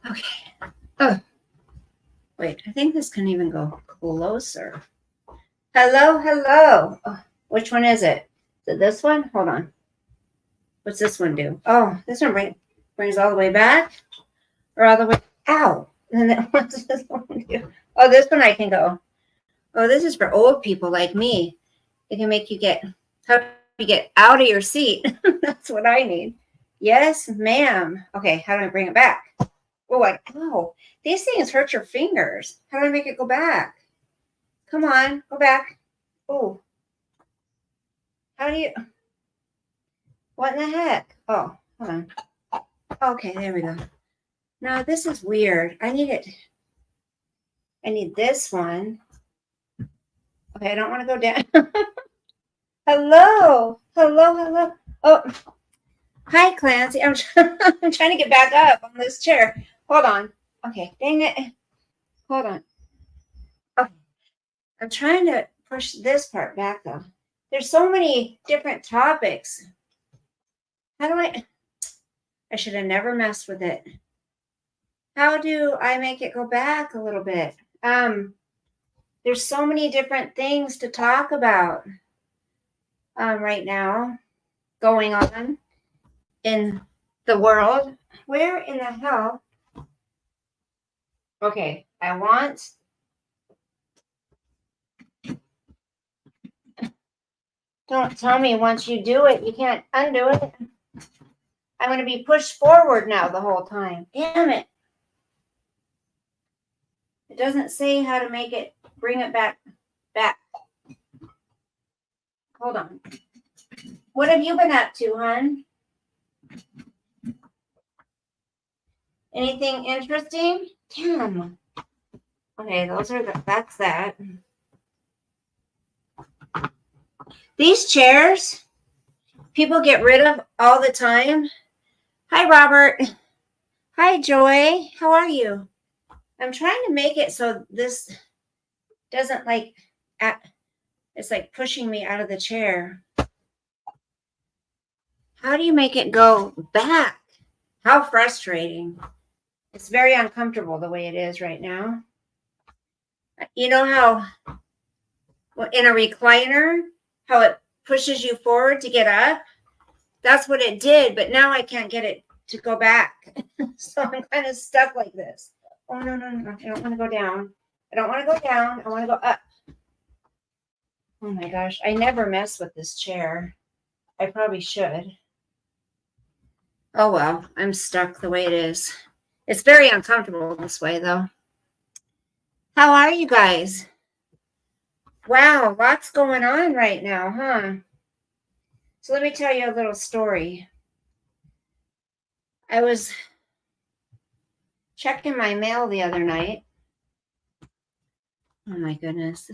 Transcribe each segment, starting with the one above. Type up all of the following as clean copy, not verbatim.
Okay. Oh, wait. I think this can even go closer. Hello, hello. Oh, which one is it? Is it this one? Hold on. What's this one do? Oh, this one brings all the way back or all the way. Ow. And then what's this one do? Oh, this one I can go. Oh, this is for old people like me. It can make you help you get out of your seat. That's what I need. Yes, ma'am. Okay, how do I bring it back? Ow. These things hurt your fingers. How do I make it go back? Come on, go back. Oh, how do you, what in the heck? Oh, hold on. Okay, there we go. Now this is weird. I need this one. Okay, I don't want to go down. Hello. Hello, hello. Oh, hi, Clancy. I'm trying to get back up on this chair. Hold on. Okay, dang it. Hold on. Okay. I'm trying to push this part back, though. There's so many different topics. How do I should have never messed with it. How do I make it go back a little bit? There's so many different things to talk about right now going on in the world. Where in the hell? Okay, I want. Don't tell me once you do it, you can't undo it. I'm going to be pushed forward now the whole time. Damn it. It doesn't say how to make it, bring it back. Hold on. What have you been up to, hon? Anything interesting? Damn. Okay, that's that. These chairs, people get rid of all the time. Hi, Robert. Hi, Joy. How are you? I'm trying to make it so this doesn't it's like pushing me out of the chair. How do you make it go back? How frustrating. It's very uncomfortable the way it is right now. You know how in a recliner, how it pushes you forward to get up? That's what it did, but now I can't get it to go back. So I'm kind of stuck like this. Oh, no. I don't want to go down. I want to go up. Oh my gosh. I never mess with this chair. I probably should. Oh well, I'm stuck the way it is. It's very uncomfortable this way, though. How are you guys? Wow, lots going on right now, huh? So let me tell you a little story. I was checking my mail the other night. Oh my goodness.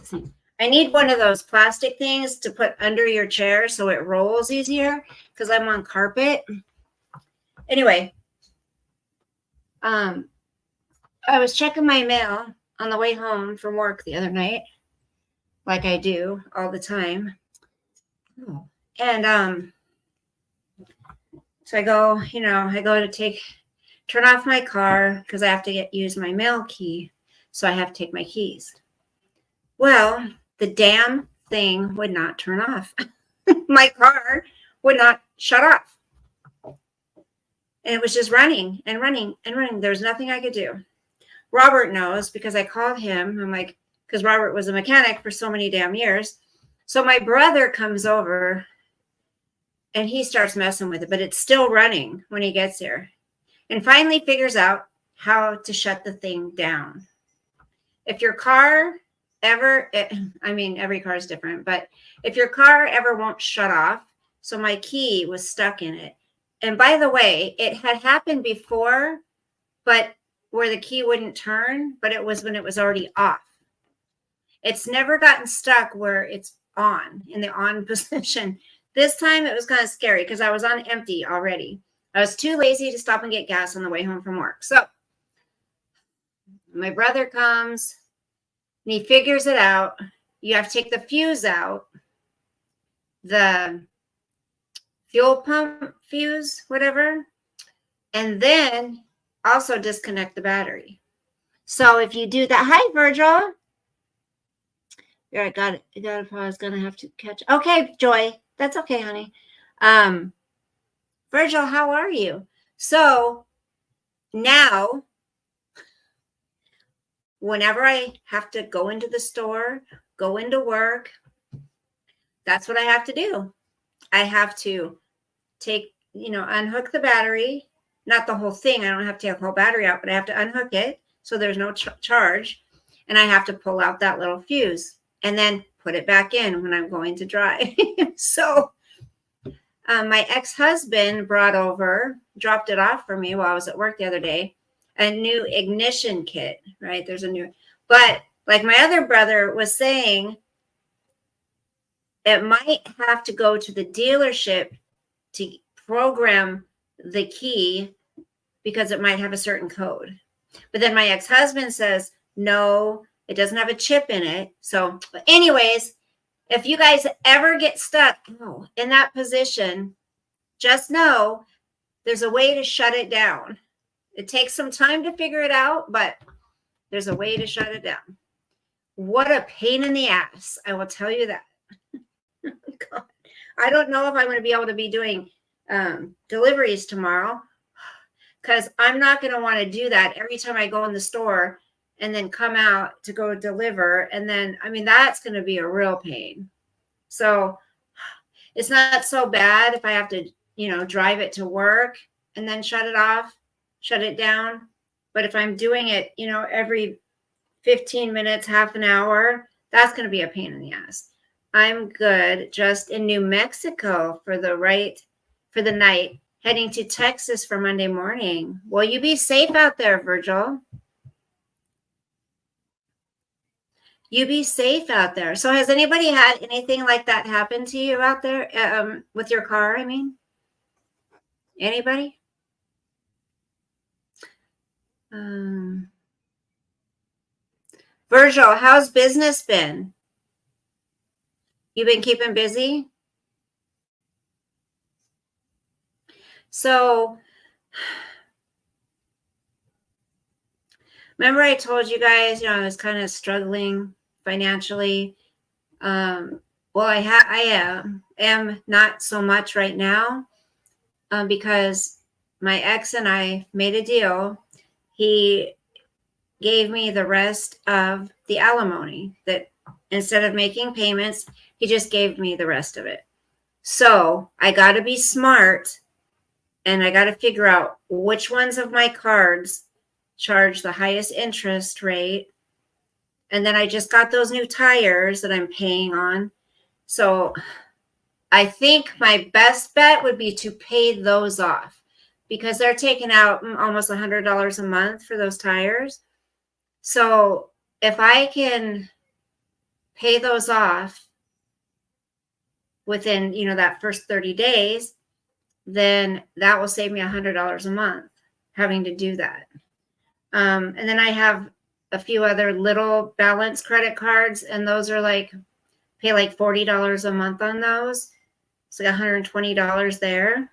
I need one of those plastic things to put under your chair so it rolls easier because I'm on carpet. Anyway, I was checking my mail on the way home from work the other night, like I do all the time. Oh. And so I go to turn off my car because I have to use my mail key. So I have to take my keys. Well, the damn thing would not turn off. My car would not shut off. And it was just running and running and running. There was nothing I could do. Robert knows because I called him. I'm like, because Robert was a mechanic for so many damn years. So my brother comes over and he starts messing with it, but it's still running when he gets here. And finally figures out how to shut the thing down. If your car every car is different, but if your car ever won't shut off, so my key was stuck in it. And by the way, it had happened before, but where the key wouldn't turn, but it was when it was already off. It's never gotten stuck where it's on, in the on position. This time it was kind of scary because I was on empty already. I was too lazy to stop and get gas on the way home from work. So my brother comes and he figures it out. You have to take the fuse out, the fuel pump fuse, whatever. And then also disconnect the battery. So if you do that, hi Virgil. Yeah, I got it. I was gonna have to catch. Okay, Joy, that's okay, honey. Virgil, how are you? So now, whenever I have to go into the store, go into work, that's what I have to do. I have to take, unhook the battery, not the whole thing. I don't have to take the whole battery out, but I have to unhook it so there's no charge. And I have to pull out that little fuse and then put it back in when I'm going to drive. So my ex-husband dropped it off for me while I was at work the other day, a new ignition kit, right? There's a new, but like my other brother was saying, it might have to go to the dealership to program the key because it might have a certain code. But then my ex-husband says, no, it doesn't have a chip in it. So anyways, if you guys ever get stuck in that position, just know there's a way to shut it down. It takes some time to figure it out, but there's a way to shut it down. What a pain in the ass. I will tell you that. God. I don't know if I'm going to be able to be doing deliveries tomorrow because I'm not going to want to do that every time I go in the store and then come out to go deliver. And then, that's going to be a real pain. So it's not so bad if I have to, drive it to work and then shut it down. But if I'm doing it, every 15 minutes, half an hour, that's going to be a pain in the ass. I'm good. Just in New Mexico for the night, heading to Texas for Monday morning. Will you be safe out there, Virgil? You be safe out there. So has anybody had anything like that happen to you out there with your car? Anybody? Virgil, how's business been? You been keeping busy? So remember I told you guys, I was kind of struggling financially. Well, I am not so much right now because my ex and I made a deal. He gave me the rest of the alimony that instead of making payments, he just gave me the rest of it. So I got to be smart and I got to figure out which ones of my cards charge the highest interest rate. And then I just got those new tires that I'm paying on. So I think my best bet would be to pay those off because they're taking out almost $100 a month for those tires. So if I can pay those off within, that first 30 days, then that will save me $100 a month having to do that. And then I have a few other little balance credit cards, and those are pay like $40 a month on those. It's like $120 there.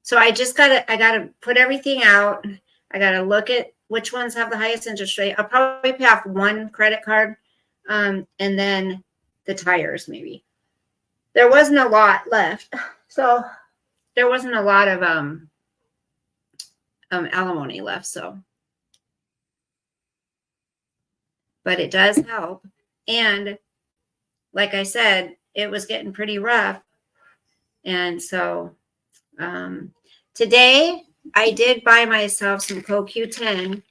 So I gotta put everything out. I gotta look at which ones have the highest interest rate. I'll probably pay off one credit card, and then the tires maybe. There wasn't a lot left, so there wasn't a lot of alimony left. So, but it does help. And like I said, it was getting pretty rough. And so today I did buy myself some CoQ10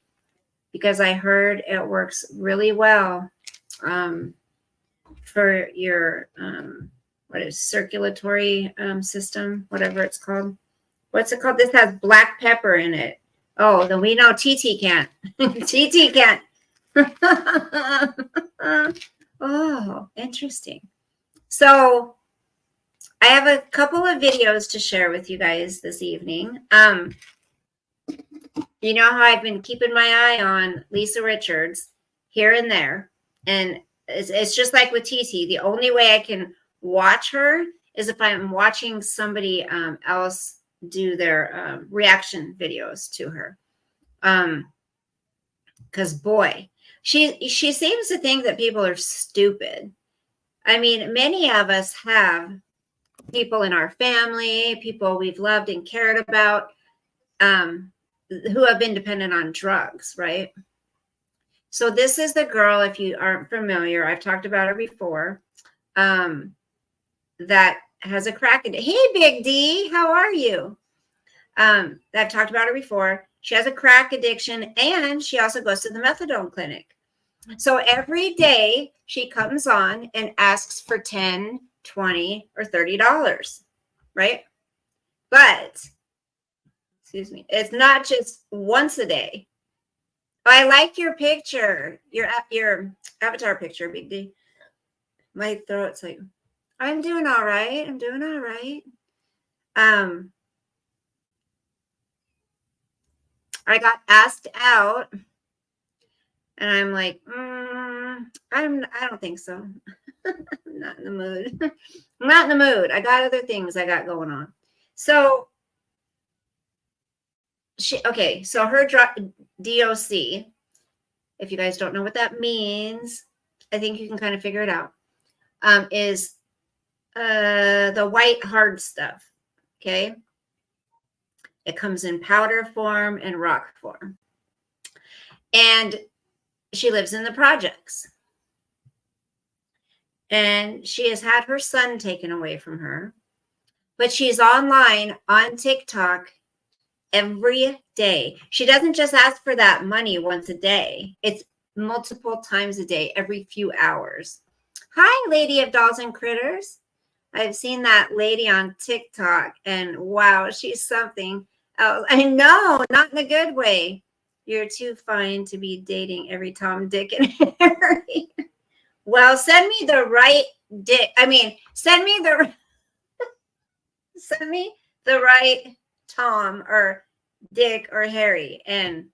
because I heard it works really well for your circulatory system, whatever it's called. What's it called? This has black pepper in it. Oh, then we know TT can't. TT can't. Oh, interesting. So I have a couple of videos to share with you guys this evening. You know how I've been keeping my eye on Lisa Richards here and there. And it's just like with TT. The only way I can watch her is if I'm watching somebody else do their reaction videos to her. Because boy, she seems to think that people are stupid. I mean, many of us have people in our family, people we've loved and cared about, who have been dependent on drugs, right? So this is the girl, if you aren't familiar, I've talked about her before, that has a crack addiction. Hey, Big D, how are you? I've talked about her before. She has a crack addiction, and she also goes to the methadone clinic. So every day she comes on and asks for $10, $20, or $30, right? But, excuse me, it's not just once a day. I like your picture, your avatar picture, Big D. My throat's like, I'm doing all right. I'm doing all right. I got asked out, and I'm like, I don't think so. I'm not in the mood. I'm not in the mood. I got other things I got going on. So so her DOC, if you guys don't know what that means, I think you can kind of figure it out, is the white hard stuff, okay? It comes in powder form and rock form. And she lives in the projects. And she has had her son taken away from her. But she's online on TikTok every day. She doesn't just ask for that money once a day. It's multiple times a day, every few hours. Hi, Lady of Dolls and Critters. I've seen that lady on TikTok, and wow, she's something else. I know, not in a good way. You're too fine to be dating every Tom, Dick, and Harry. Well, send me the right dick. I mean, send me the right Tom or Dick or Harry, and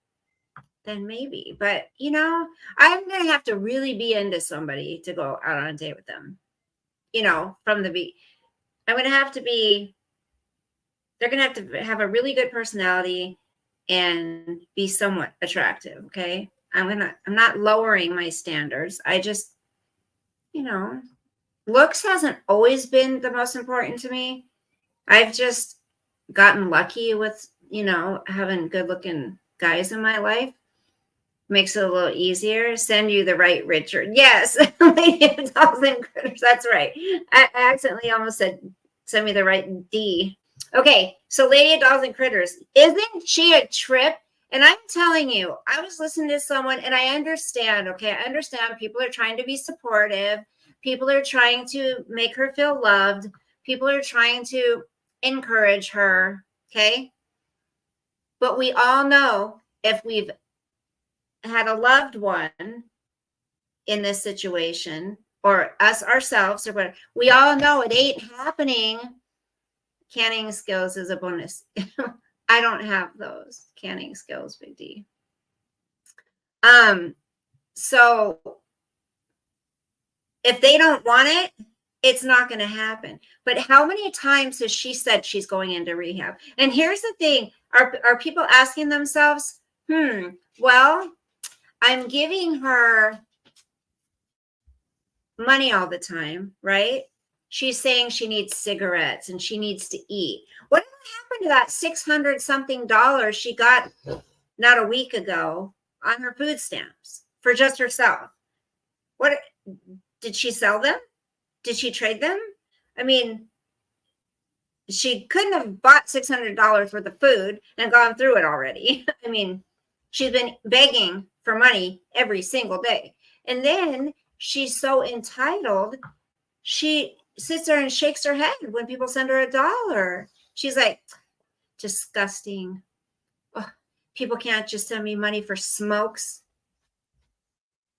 then maybe. But you know, I'm gonna have to really be into somebody to go out on a date with them. You know, from the beat. I'm gonna have to be. They're gonna have to have a really good personality and be somewhat attractive. Okay, I'm not lowering my standards. I just, you know, looks hasn't always been the most important to me. I've just gotten lucky with, you know, having good looking guys in my life. Makes it a little easier. Send you the right Richard. Yes, Lady of Dolls and Critters. That's right. I accidentally almost said send me the right D. Okay, so Lady of Dolls and Critters. Isn't she a trip? And I'm telling you, I was listening to someone, and I understand. Okay, I understand. People are trying to be supportive. People are trying to make her feel loved. People are trying to encourage her. Okay, but we all know if we've had a loved one in this situation, or us ourselves, or whatever, we all know it ain't happening. Canning skills is a bonus. I don't have those canning skills, Big D. So if they don't want it, it's not going to happen. But how many times has she said she's going into rehab? And here's the thing: are people asking themselves, well, I'm giving her money all the time, right? She's saying she needs cigarettes and she needs to eat. What happened to that $600 something she got not a week ago on her food stamps for just herself? What did she sell them? Did she trade them? I mean, she couldn't have bought $600 worth of food and gone through it already. I mean, she's been begging for money every single day. And then she's so entitled, she sits there and shakes her head when people send her $1. She's like, disgusting. Oh, people can't just send me money for smokes.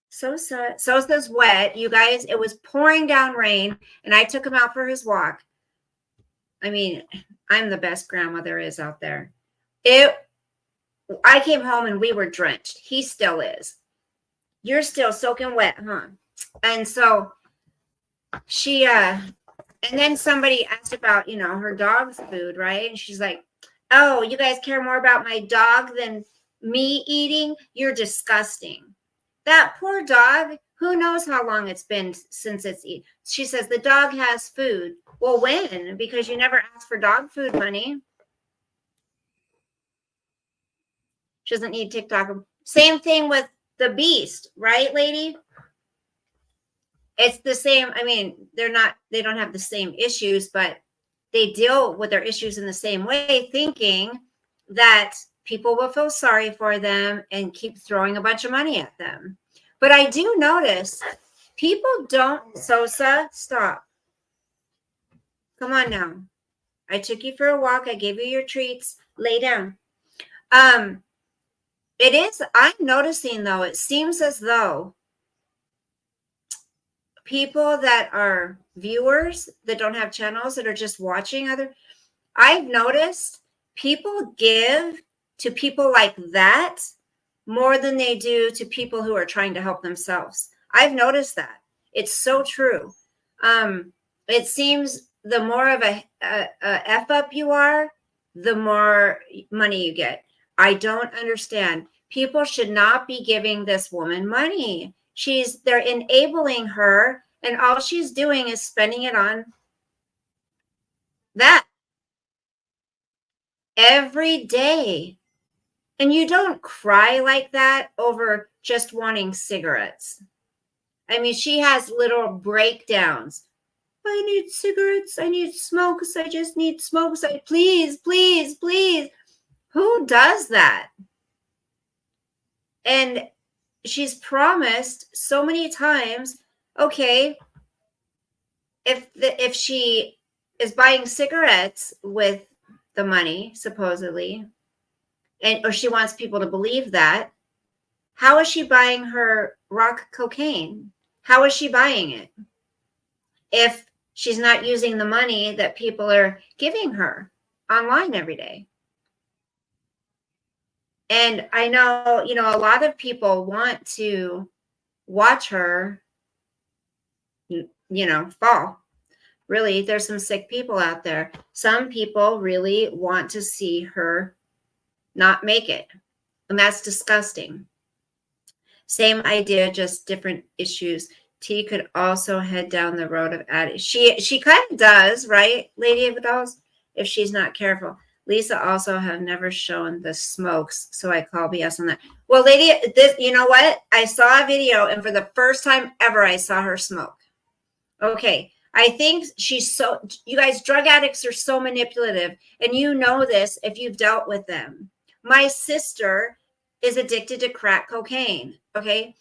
So says wet. You guys, it was pouring down rain, and I took him out for his walk. I mean, I'm the best grandma there is out there. I came home and we were drenched. He still is. You're still soaking wet, huh? And so she and then somebody asked about, her dog's food, right? And she's like, oh, you guys care more about my dog than me eating, you're disgusting. That poor dog, who knows how long it's been since it's eaten. She says the dog has food. Well, when? Because you never asked for dog food money. She doesn't need TikTok. Same thing with the beast, right, lady? It's the same. I mean, they don't have the same issues, but they deal with their issues in the same way, thinking that people will feel sorry for them and keep throwing a bunch of money at them. But I do notice people don't. Sosa, stop. Come on now. I took you for a walk. I gave you your treats. Lay down. It is. I'm noticing, though, it seems as though people that are viewers that don't have channels, that are just watching I've noticed people give to people like that more than they do to people who are trying to help themselves. I've noticed that. It's so true. It seems the more of a F up you are, the more money you get. I don't understand. People should not be giving this woman money. They're enabling her, and all she's doing is spending it on that every day. And you don't cry like that over just wanting cigarettes. I mean, she has little breakdowns. I need cigarettes. I need smokes. I just need smokes. Please, please, please. Who does that? And she's promised so many times, okay, if she is buying cigarettes with the money, supposedly, or she wants people to believe that, how is she buying her rock cocaine? How is she buying it if she's not using the money that people are giving her online every day? And I know, a lot of people want to watch her, fall. Really, there's some sick people out there. Some people really want to see her not make it. And that's disgusting. Same idea, just different issues. T could also head down the road of adding. She kind of does, right, Lady of the Dolls, if she's not careful. Lisa also have never shown the smokes, so I call BS on that. Well, lady, you know what? I saw a video, and for the first time ever, I saw her smoke. Okay, I think you guys, drug addicts are so manipulative, and you know this if you've dealt with them. My sister is addicted to crack cocaine, okay?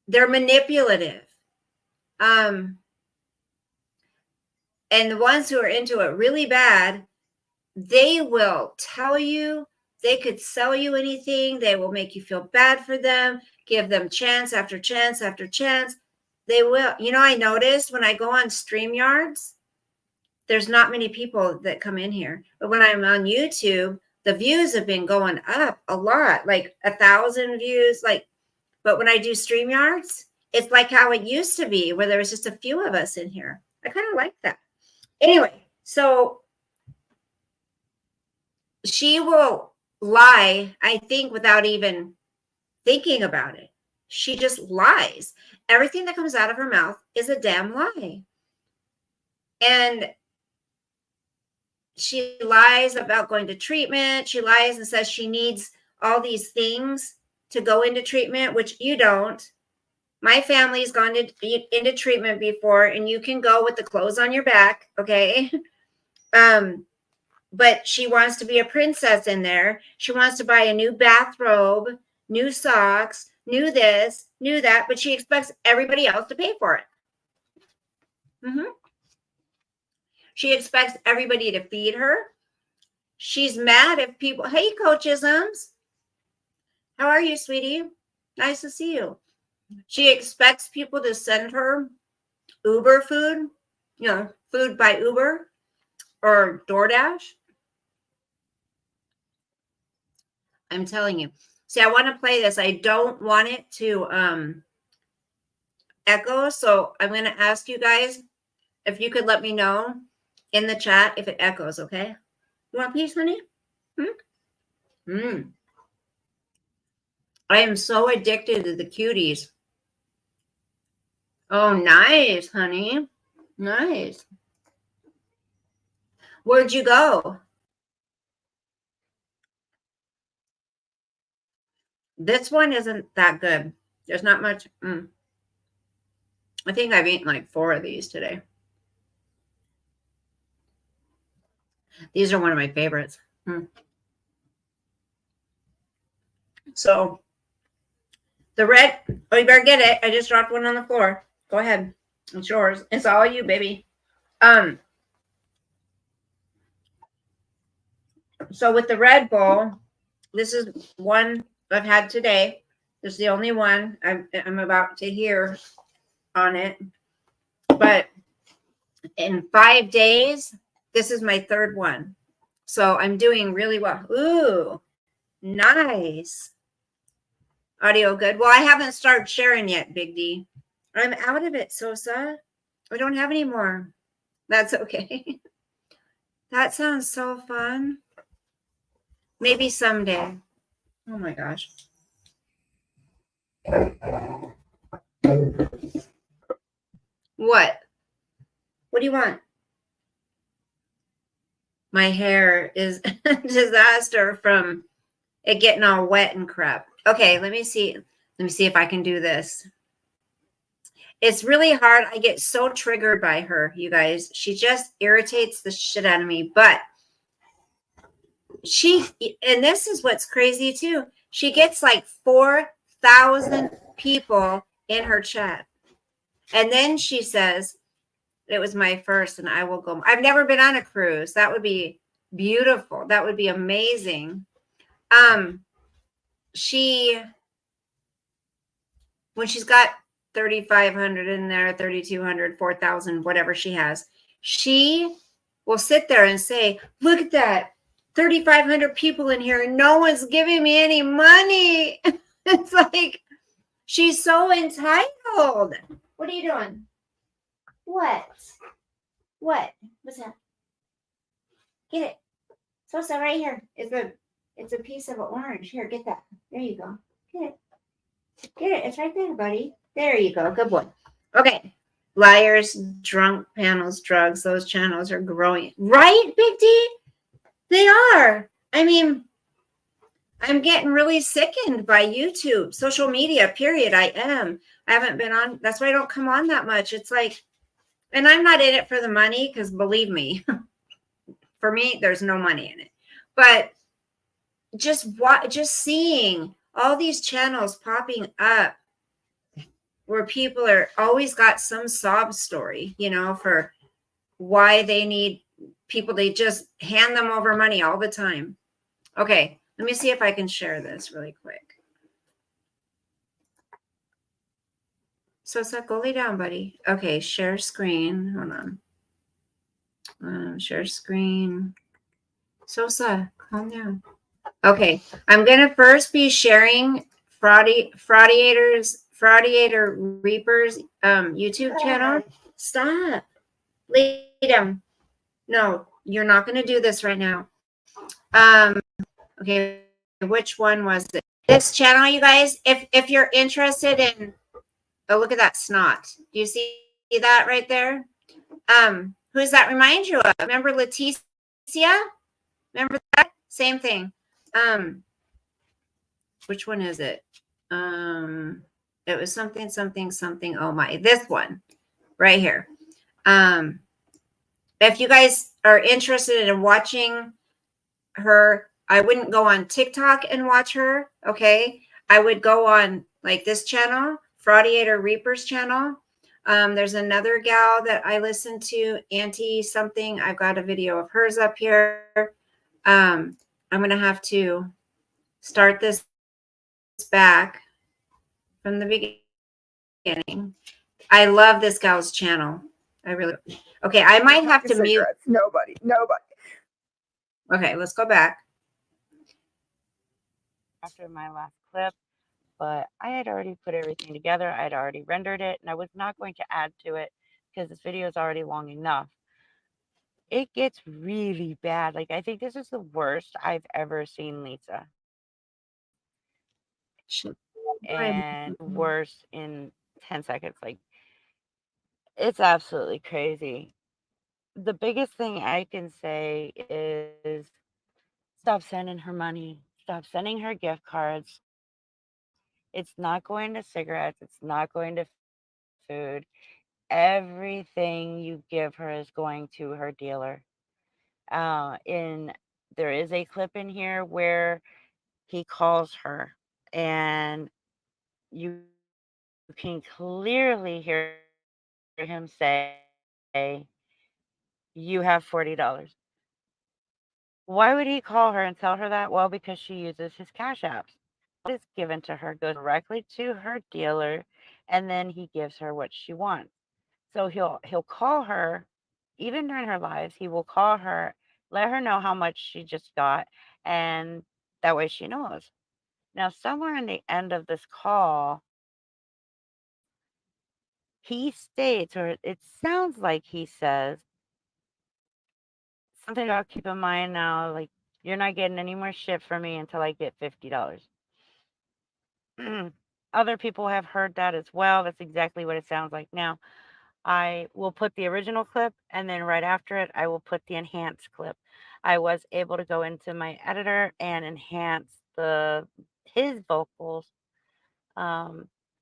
They're manipulative. And the ones who are into it really bad, they will tell you, they could sell you anything. They will make you feel bad for them, give them chance after chance after chance. They will. I noticed when I go on StreamYards, there's not many people that come in here. But when I'm on YouTube, the views have been going up a lot, like 1,000 views. But when I do StreamYards, it's like how it used to be, where there was just a few of us in here. I kind of like that. Anyway, so she will lie, I think, without even thinking about it. She just lies. Everything that comes out of her mouth is a damn lie. And she lies about going to treatment. She lies and says she needs all these things to go into treatment, which you don't. My family's gone into treatment before, and you can go with the clothes on your back, okay? But she wants to be a princess in there. She wants to buy a new bathrobe, new socks, new this, new that, but she expects everybody else to pay for it. She expects everybody to feed her. She's mad if people, hey, Coachisms. How are you, sweetie? Nice to see you. She expects people to send her Uber food, food by Uber or DoorDash. I'm telling you. See, I want to play this. I don't want it to echo. So I'm going to ask you guys if you could let me know in the chat if it echoes, okay? You want a piece, honey? I am so addicted to the cuties. Oh, nice, honey. Nice. Where'd you go? This one isn't that good. There's not much. I think I've eaten like 4 of these today. These are one of my favorites. So the red, oh, you better get it. I just dropped one on the floor. Go ahead. It's yours. It's all you, baby. So with the Red Bull, this is one I've had today. This is the only one I'm about to hear on it. But in 5 days, this is my 3rd one. So I'm doing really well. Ooh, nice. Audio good. Well, I haven't started sharing yet, Big D. I'm out of it, Sosa. I don't have any more. That's okay. That sounds so fun. Maybe someday. Oh my gosh. What? What do you want? My hair is a disaster from it getting all wet and crap. Okay, let me see. Let me see if I can do this. It's really hard. I get so triggered by her, you guys. She just irritates the shit out of me. But and this is what's crazy too. She gets like 4,000 people in her chat. And then she says, it was my first and I will go. I've never been on a cruise. That would be beautiful. That would be amazing. When she's got 3,500 in there, 3,200, 4,000, whatever she has, she will sit there and say, look at that, 3,500 people in here and no one's giving me any money. It's like, she's so entitled. What are you doing? What? What's that? Get it. Sosa, right here. It's a piece of orange. Here, get that. There you go. Get it. Get it. It's right there, buddy. There you go. Good boy. Okay. Liars, drunk panels, drugs. Those channels are growing. Right, Big D? They are. I mean, I'm getting really sickened by YouTube, social media, period. I haven't been on. That's why I don't come on that much. It's like, and I'm not in it for the money because believe me, for me, there's no money in it. But just seeing all these channels popping up where people are always got some sob story, for why they need people. They just hand them over money all the time. Okay, let me see if I can share this really quick. Sosa, go lay down, buddy. Okay, share screen. Hold on. Share screen. Sosa, calm down. Okay, I'm going to first be sharing Fraudiator Reapers YouTube channel. Stop. Lay down. No, you're not going to do this right now. Okay, which one was it? This channel, you guys, if you're interested in, oh, look at that snot. Do you see that right there? Who does that remind you of? Remember Leticia? Remember that? Same thing. Which one is it? It was something. Oh my, this one right here. If you guys are interested in watching her, I wouldn't go on TikTok and watch her. Okay. I would go on like this channel, Fraudiator Reapers channel. There's another gal that I listen to, Auntie something. I've got a video of hers up here. I'm going to have to start this back from the beginning. I love this gal's channel. I really, okay. I might have to mute. Nobody. Okay, let's go back. After my last clip, but I had already put everything together. I had already rendered it, and I was not going to add to it because this video is already long enough. It gets really bad. Like, I think this is the worst I've ever seen Lisa. and worse in 10 seconds. Like, it's absolutely crazy. The biggest thing I can say is stop sending her money. Stop sending her gift cards. It's not going to cigarettes. It's not going to food. Everything you give her is going to her dealer. In There is a clip in here where he calls her, and you can clearly hear him say, "You have $40." Why would he call her and tell her that? Well, because she uses his Cash Apps. What is given to her goes directly to her dealer, and then he gives her what she wants. So he'll call her, even during her lives, he will call her, let her know how much she just got, and that way she knows. Now, somewhere in the end of this call, he states, or it sounds like he says, something about keep in mind now, like, you're not getting any more shit from me until I get $50. Other people have heard that as well. That's exactly what it sounds like. Now, I will put the original clip, and then right after it, I will put the enhanced clip. I was able to go into my editor and enhance his vocals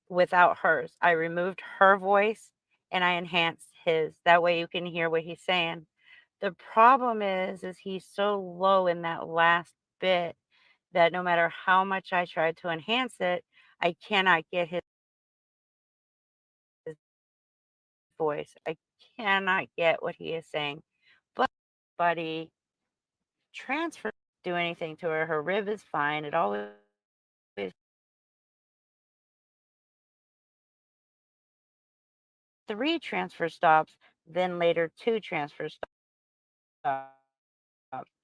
without hers. I removed her voice and I enhanced his. That way you can hear what he's saying. The problem is he's so low in that last bit that no matter how much I tried to enhance it, I cannot get his voice. I cannot get what he is saying. But buddy, transfer do anything to her. Her rib is fine. It always 3 transfer stops, then later 2 transfer stops.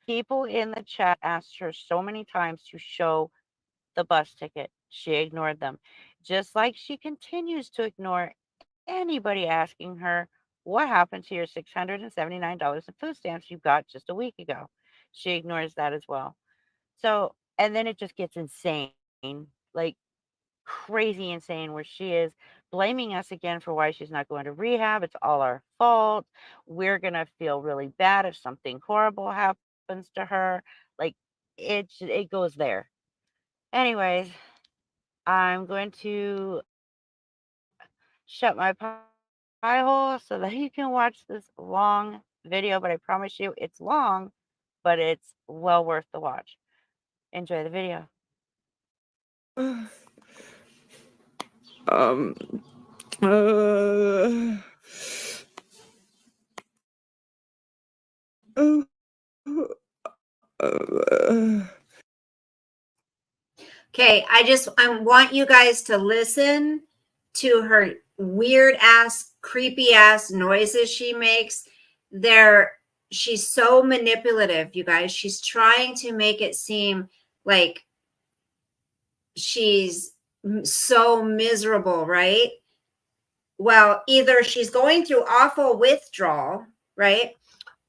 People in the chat asked her so many times to show the bus ticket. She ignored them. Just like she continues to ignore anybody asking her what happened to your $679 in food stamps you got just a week ago. She ignores that as well. So, and then it just gets insane, like crazy insane, where she is blaming us again for why she's not going to rehab. It's all our fault. We're going to feel really bad if something horrible happens to her. Like, it goes there. Anyways, I'm going to shut my pie hole so that you can watch this long video, but I promise you it's long, but it's well worth the watch. Enjoy the video. Okay, I want you guys to listen to her weird ass, creepy ass noises she makes. She's so manipulative, you guys. She's trying to make it seem like she's so miserable, right? Well, either she's going through awful withdrawal, right?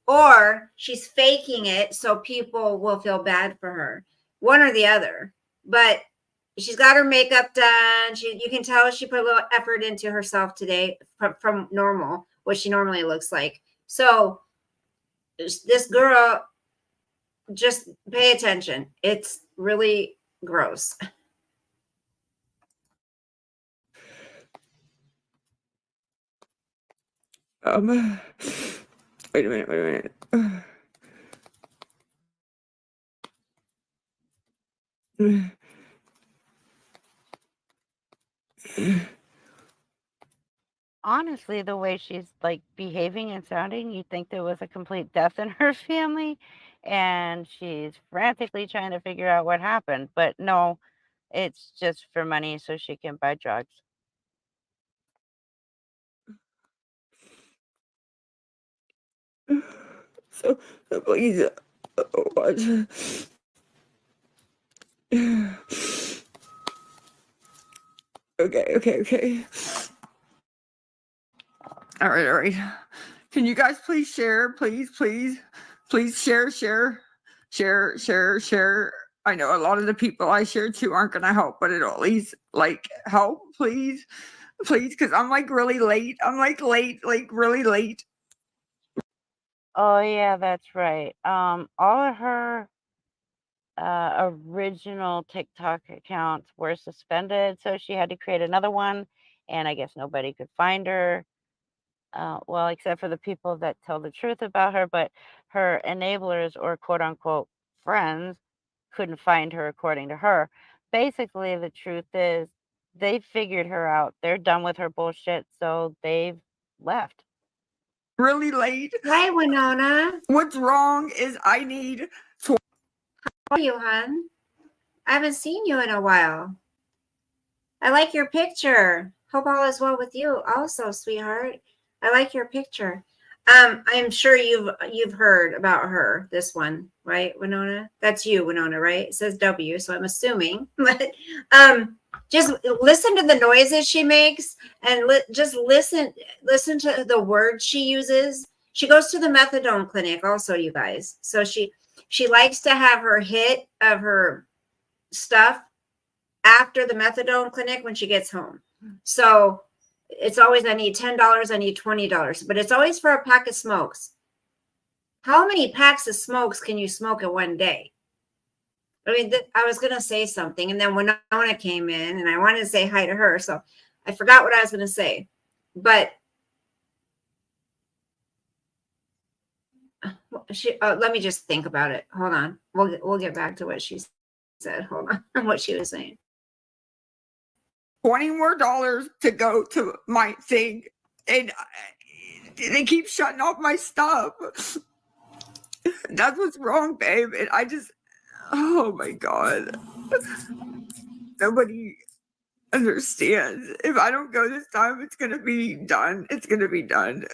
Or she's faking it so people will feel bad for her. One or the other. But she's got her makeup done. You can tell she put a little effort into herself today from normal, what she normally looks like. So this girl, just pay attention. It's really gross. Wait a minute. Honestly, the way she's like behaving and sounding, you'd think there was a complete death in her family, and she's frantically trying to figure out what happened. But no, it's just for money so she can buy drugs. So please watch. Okay. All right. Can you guys please share? Please share. I know a lot of the people I share to aren't gonna help, but it'll at least like help, please, please, because I'm like really late. I'm like late, like really late. Oh yeah, that's right. All of her original TikTok accounts were suspended, so she had to create another one, and I guess nobody could find her. Well, except for the people that tell the truth about her, but her enablers or quote unquote friends couldn't find her according to her. Basically, the truth is they figured her out. They're done with her bullshit, so they've left. Really late. Hi, Winona. What's wrong is I need How are you, hon? I haven't seen you in a while. I like your picture. Hope all is well with you also, sweetheart. I like your picture. I'm sure you've heard about her, this one, right, Winona? That's you, Winona, right? It says W, so I'm assuming. But just listen to the noises she makes and just listen to the words she uses. She goes to the methadone clinic also, you guys. So she likes to have her hit of her stuff after the methadone clinic when she gets home. So it's always, I need $10, I need $20, but it's always for a pack of smokes. How many packs of smokes can you smoke in one day? I mean, I was going to say something, and then Winona came in, and I wanted to say hi to her, so I forgot what I was going to say. But let me just think about it. Hold on. We'll get back to what she said. Hold on, what she was saying. $20 more to go to my thing, and they keep shutting off my stuff. That's what's wrong, babe. And I just, oh my God, nobody understands. If I don't go this time, it's gonna be done. It's gonna be done.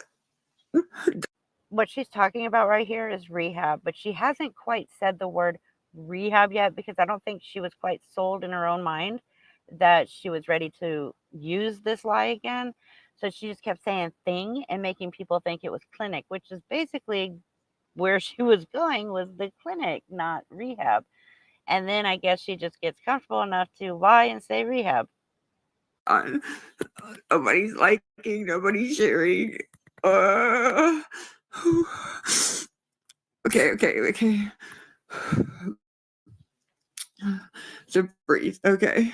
What she's talking about right here is rehab, but she hasn't quite said the word rehab yet because I don't think she was quite sold in her own mind that she was ready to use this lie again. So she just kept saying thing and making people think it was clinic, which is basically where she was going, was the clinic, not rehab. And then I guess she just gets comfortable enough to lie and say rehab. Nobody's liking, nobody's sharing. Okay. So breathe. Okay.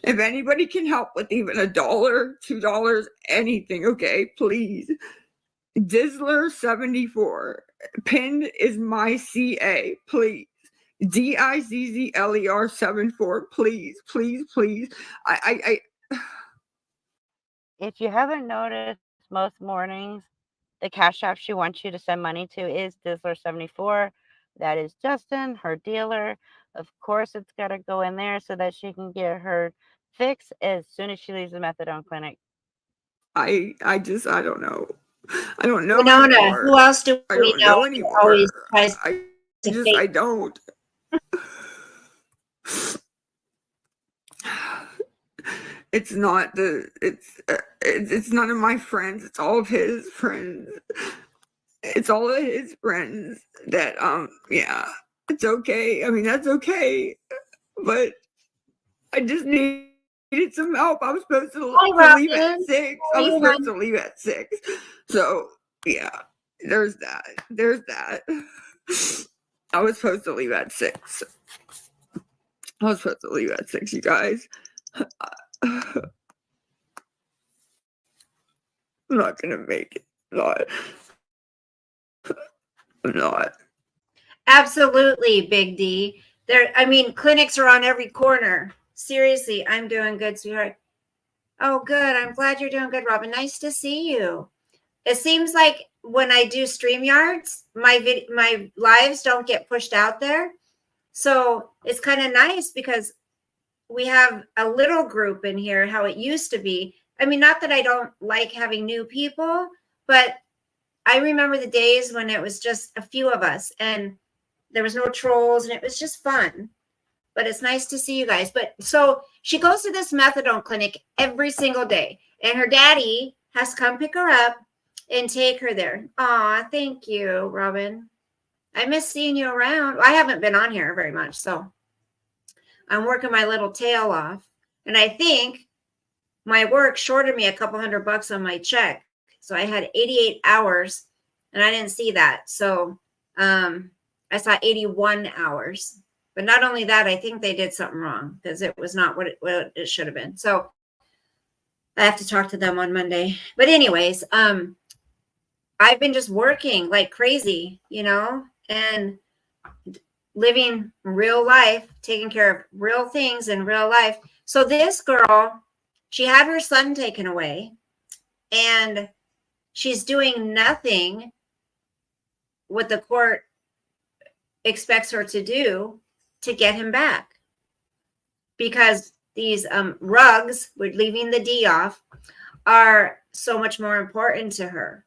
If anybody can help with even $1, $2, anything, okay, please. Dizzler 74. Pinned is my CA, please. DIZZLER 74. Please. I If you haven't noticed, most mornings, the Cash App she wants you to send money to is Dizzler74. That is Justin, her dealer. Of course, it's got to go in there so that she can get her fix as soon as she leaves the methadone clinic. I don't know. I don't know Winona, anymore. who else do I we don't know know who anymore. always tries I to fake? I don't. It's not it's none of my friends. It's all of his friends. It's all of his friends that yeah. It's okay. I mean, that's okay. But I just needed some help. I was supposed to Hi, leave at Robin. 6. How I are was you, supposed hon? to leave at 6. So yeah, there's that. I was supposed to leave at 6. I was supposed to leave at 6, you guys. I'm not gonna make it. I'm not. Absolutely, Big D. I mean, clinics are on every corner. Seriously, I'm doing good, sweetheart. Oh, good. I'm glad you're doing good, Robin. Nice to see you. It seems like when I do StreamYards, my lives don't get pushed out there. So it's kind of nice because we have a little group in here, how it used to be. I mean, not that I don't like having new people, but I remember the days when it was just a few of us and there was no trolls and it was just fun. But it's nice to see you guys. But so she goes to this methadone clinic every single day, and her daddy has to come pick her up and take her there. Aw, thank you, Robin. I miss seeing you around. I haven't been on here very much, so I'm working my little tail off. And I think my work shorted me a couple $100 on my check. So I had 88 hours and I didn't see that. So I saw 81 hours. But not only that, I think they did something wrong because it was not what it should have been. So I have to talk to them on Monday. But anyways, I've been just working like crazy, and living real life, taking care of real things in real life. So this girl, she had her son taken away and she's doing nothing what the court expects her to do to get him back, because these rugs, we're leaving the D off, are so much more important to her.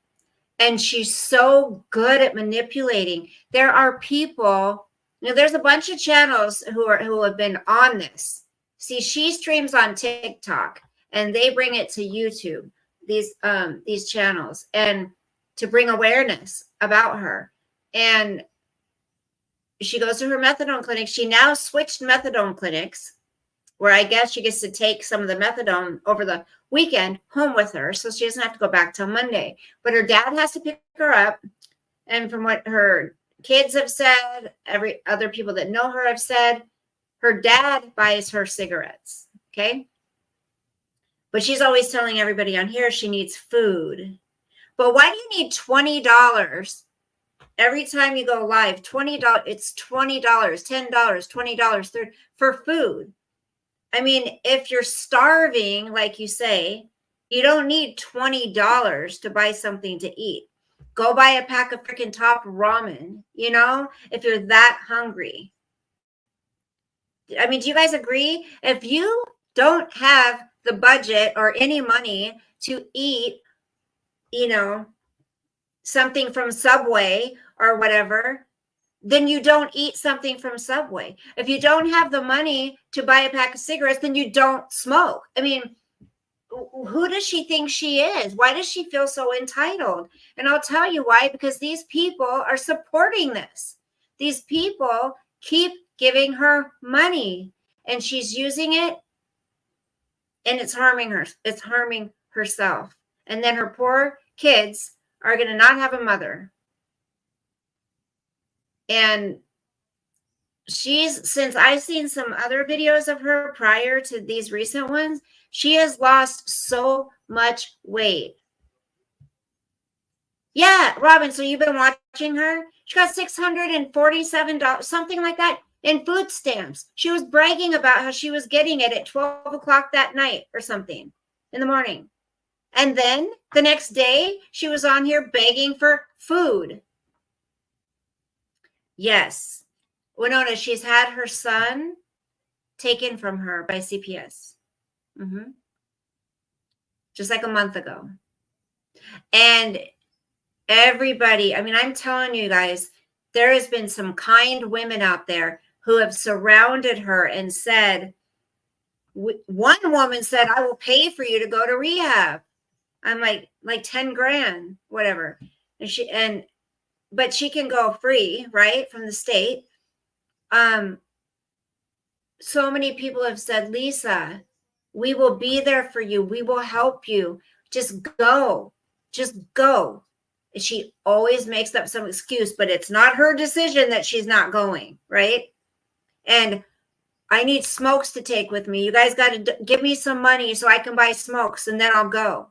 And she's so good at manipulating. There are people, there's a bunch of channels who have been on this. See, she streams on TikTok and they bring it to YouTube, these channels, and to bring awareness about her. And she goes to her methadone clinic. She now switched methadone clinics, where I guess she gets to take some of the methadone over the weekend home with her, so she doesn't have to go back till Monday. But her dad has to pick her up. And from what her kids have said, every other people that know her have said, her dad buys her cigarettes. Okay. But she's always telling everybody on here she needs food. But why do you need $20 every time you go live? $20, it's $20, $10, $20, $30 for food. I mean, if you're starving, like you say, you don't need $20 to buy something to eat. Go buy a pack of freaking Top Ramen, if you're that hungry. I mean, do you guys agree? If you don't have the budget or any money to eat, something from Subway or whatever, then you don't eat something from Subway. If you don't have the money to buy a pack of cigarettes, then you don't smoke. I mean, who does she think she is? Why does she feel so entitled? And I'll tell you why, because these people are supporting this. These people keep giving her money and she's using it, and it's harming her. It's harming herself. And then her poor kids are going to not have a mother. And since I've seen some other videos of her prior to these recent ones, she has lost so much weight. Yeah, Robin, so you've been watching her? She got $647, something like that, in food stamps. She was bragging about how she was getting it at 12 o'clock that night or something in the morning. And then the next day, she was on here begging for food. Yes. Winona, she's had her son taken from her by CPS. Just like a month ago. And everybody, I mean, I'm telling you guys, there has been some kind women out there who have surrounded her and said, one woman said, I will pay for you to go to rehab. I'm like 10 grand, whatever. But she can go free, right, from the state. So many people have said, Lisa, we will be there for you. We will help you. Just go. Just go. And she always makes up some excuse, but it's not her decision that she's not going, right? And I need smokes to take with me. You guys got to give me some money so I can buy smokes and then I'll go.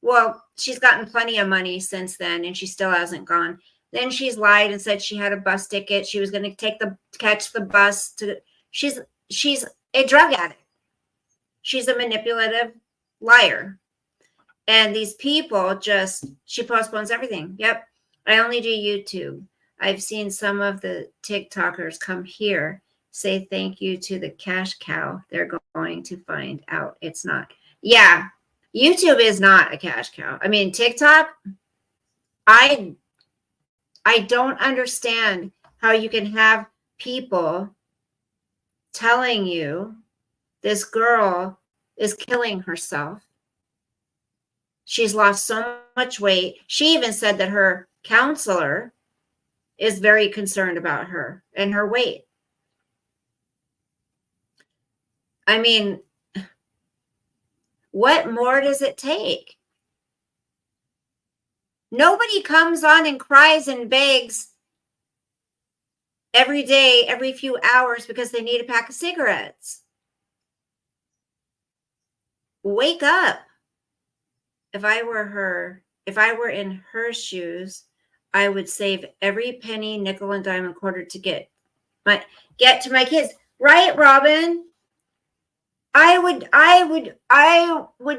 Well, she's gotten plenty of money since then and she still hasn't gone. Then she's lied and said she had a bus ticket. She was going to catch the bus to. She's a drug addict. She's a manipulative liar. And these people she postpones everything. Yep. I only do YouTube. I've seen some of the TikTokers come here say thank you to the cash cow. They're going to find out it's not. Yeah. YouTube is not a cash cow. I mean, TikTok, I don't understand how you can have people telling you this girl is killing herself. She's lost so much weight. She even said that her counselor is very concerned about her and her weight. I mean, what more does it take? Nobody comes on and cries and begs every day, every few hours because they need a pack of cigarettes. Wake up. If I were in her shoes, I would save every penny, nickel, and dime and quarter to get to my kids. Right, Robin? I would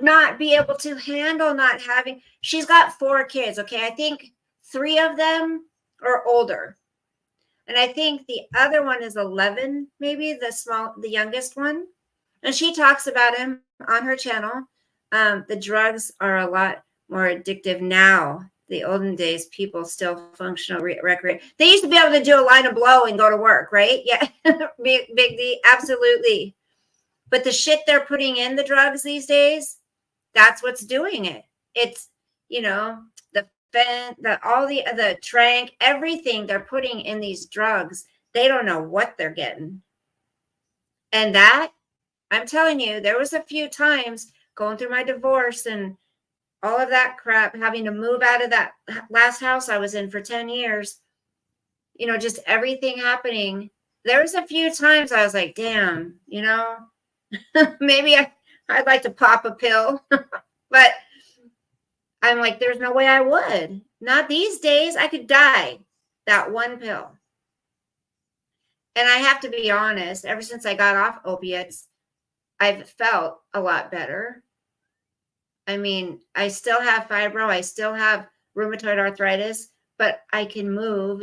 not be able to handle not having. She's got 4 kids, okay? I think 3 of them are older. And I think the other one is 11, maybe the youngest one. And she talks about him on her channel. The drugs are a lot more addictive now. The olden days, people still functional recreate. They used to be able to do a line of blow and go to work, right? Yeah, Big D, absolutely. But the shit they're putting in the drugs these days, that's what's doing it. It's, the trank, everything they're putting in these drugs, they don't know what they're getting. And that, I'm telling you, there was a few times going through my divorce and all of that crap, having to move out of that last house I was in for 10 years, just everything happening. There was a few times I was like, damn, maybe I'd like to pop a pill, but I'm like, there's no way I would. Not these days. I could die. That one pill. And I have to be honest, ever since I got off opiates, I've felt a lot better. I mean, I still have fibro. I still have rheumatoid arthritis, but I can move.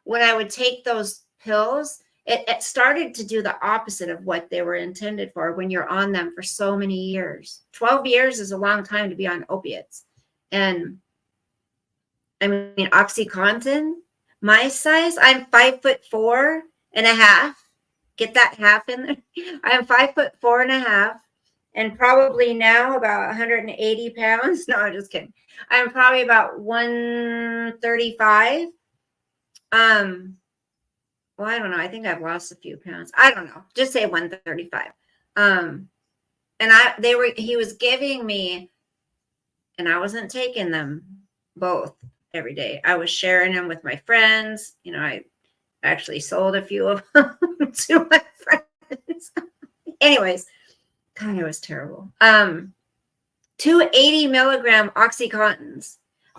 When I would take those pills, it started to do the opposite of what they were intended for when you're on them for so many years. 12 years is a long time to be on opiates. And I mean, OxyContin, my size, I'm 5'4.5". Get that half in there. I'm 5'4.5", and probably now about 180 pounds. No, I'm just kidding. I'm probably about 135. Well, I don't know. I think I've lost a few pounds. I don't know. Just say 135. And he was giving me, and I wasn't taking them both every day. I was sharing them with my friends. I actually sold a few of them to my friends. Anyways, God, it was terrible. 280 milligram OxyContins,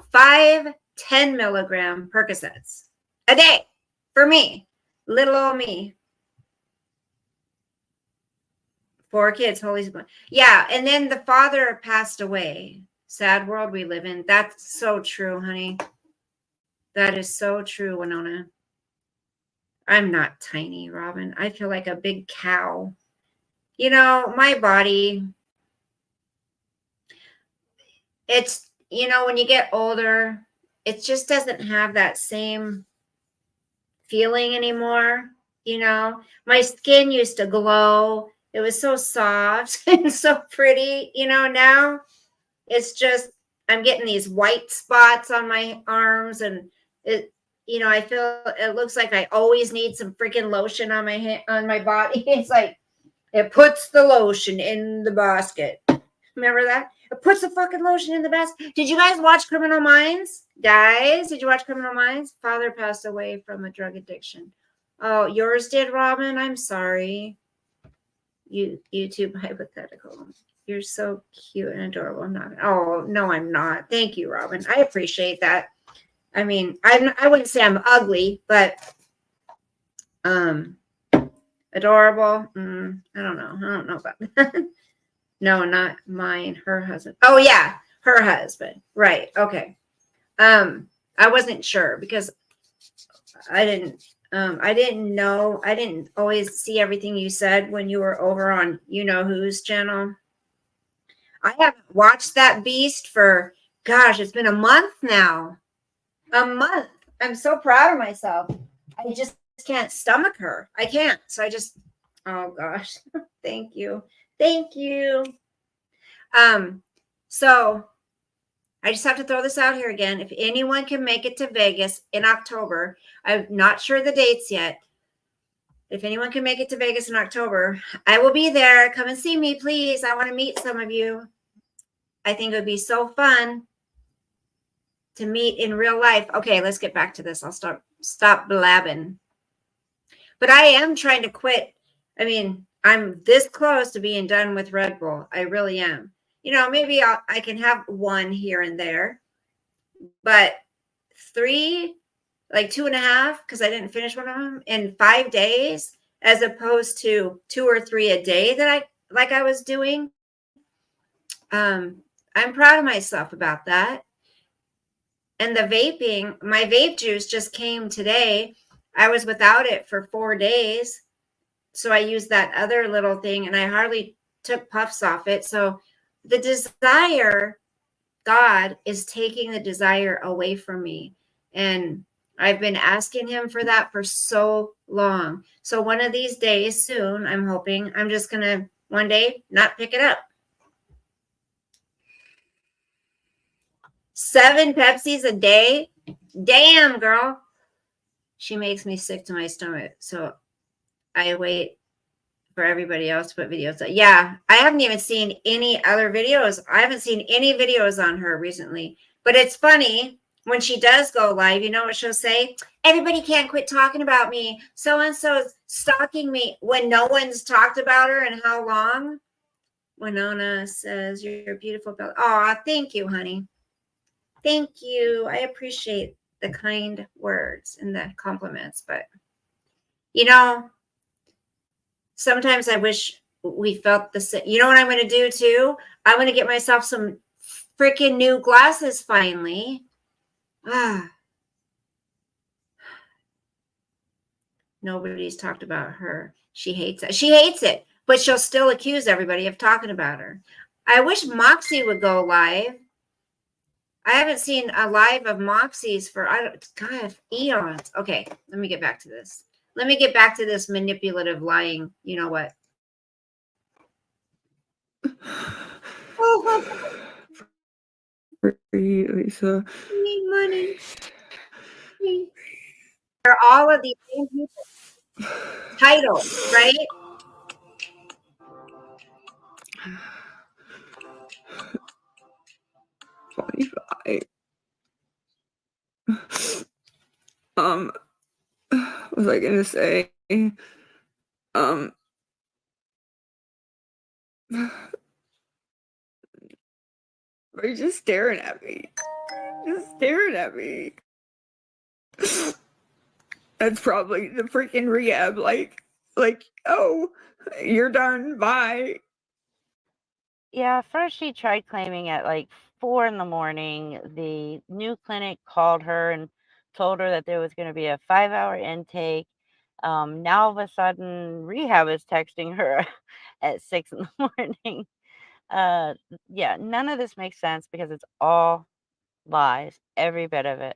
5 10 milligram Percocets a day for me. Little old me. 4 kids, holy. Yeah, and then the father passed away. Sad world we live in. That's so true, honey. That is so true, Winona. I'm not tiny, Robin. I feel like a big cow. My body, it's, when you get older, it just doesn't have that same feeling anymore. My skin used to glow. It was so soft and so pretty. Now it's just, I'm getting these white spots on my arms, and it, I feel it looks like I always need some freaking lotion on my hand, on my body. It's like it puts the lotion in the basket. Remember that? It puts the fucking lotion in the basket. Did you guys watch Criminal Minds? Guys, did you watch Criminal Minds? Father passed away from a drug addiction. Oh, yours did, Robin? I'm sorry. YouTube hypothetical. You're so cute and adorable. I'm not. Oh, no, I'm not. Thank you, Robin. I appreciate that. I mean, I wouldn't say I'm ugly, but adorable. I don't know about that. No, not mine. Her husband. Oh yeah, her husband. Right. Okay. I wasn't sure because I didn't know. I didn't always see everything you said when you were over on whose channel. I haven't watched that beast for, gosh, it's been a month now. A month. I'm so proud of myself. I just can't stomach her. I can't. So I just, oh gosh. Thank you. Thank you. So I just have to throw this out here again. If anyone can make it to Vegas in October, I'm not sure the dates yet. If anyone can make it to Vegas in October, I will be there. Come and see me, please. I want to meet some of you. I think it would be so fun to meet in real life. Okay, let's get back to this. I'll stop blabbing. But I am trying to quit. I mean, I'm this close to being done with Red Bull. I really am. You know, maybe I can have one here and there, but 3, like 2.5, because I didn't finish one of them in 5 days, as opposed to 2 or 3 a day that I was doing. I'm proud of myself about that. And the vaping, my vape juice just came today. I was without it for 4 days. So I used that other little thing and I hardly took puffs off it. So the desire, God is taking the desire away from me. And I've been asking him for that for so long. So one of these days soon, I'm hoping, I'm just going to one day not pick it up. 7 Pepsis a day? Damn, girl. She makes me sick to my stomach. So I wait for everybody else to put videos up. Yeah, I haven't even seen any other videos. I haven't seen any videos on her recently. But it's funny, when she does go live, you know what she'll say? Everybody can't quit talking about me. So-and-so is stalking me, when no one's talked about her in how long? Winona says, you're beautiful. Oh, thank you, honey. Thank you. I appreciate the kind words and the compliments. But, you know, sometimes I wish we felt the same. You know what I'm going to do too? I'm going to get myself some freaking new glasses finally. Nobody's talked about her. She hates it. She hates it, but she'll still accuse everybody of talking about her. I wish Moxie would go live. I haven't seen a live of Moxie's for, God, eons. Okay, let me get back to this. Let me get back to this manipulative lying. You know what? Free, Lisa. Need money. They're all of these same people. Titles, right? What was I gonna say? Are you just staring at me? Just staring at me. That's probably the freaking rehab. Like, oh, you're done. Bye. Yeah, first she tried claiming at like 4 in the morning. The new clinic called her and told her that there was going to be a 5-hour intake. Now all of a sudden, rehab is texting her at 6 in the morning. Yeah, none of this makes sense because it's all lies, every bit of it.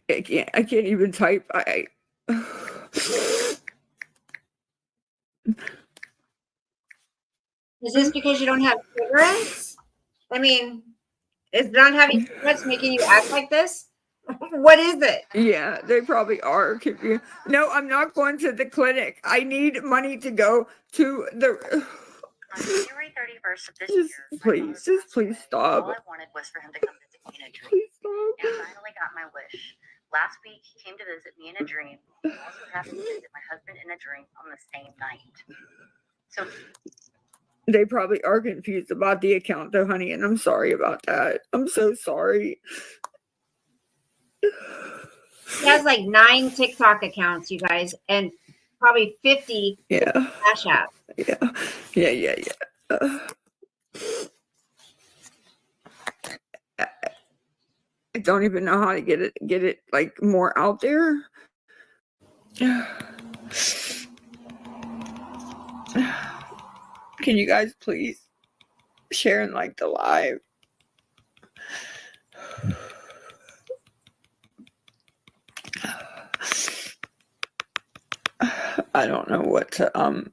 I can't even type. Is this because you don't have cigarettes? I mean, is not having cigarettes making you act like this? What is it? Yeah, they probably are. No, I'm not going to the clinic. I need money to go to the. On January 31st of this Just year, please stop. all I wanted was for him to come visit me in a dream. Please stop. And I finally got my wish. Last week, he came to visit me in a dream. He also happened to visit my husband in a dream on the same night. So They probably are confused about the account, though, honey, and I'm sorry about that. I'm so sorry. He has like 9 TikTok accounts, you guys, and probably 50 Yeah. Cash App. Yeah. I don't even know how to get it like more out there. Can you guys please share and like the live? I don't know what to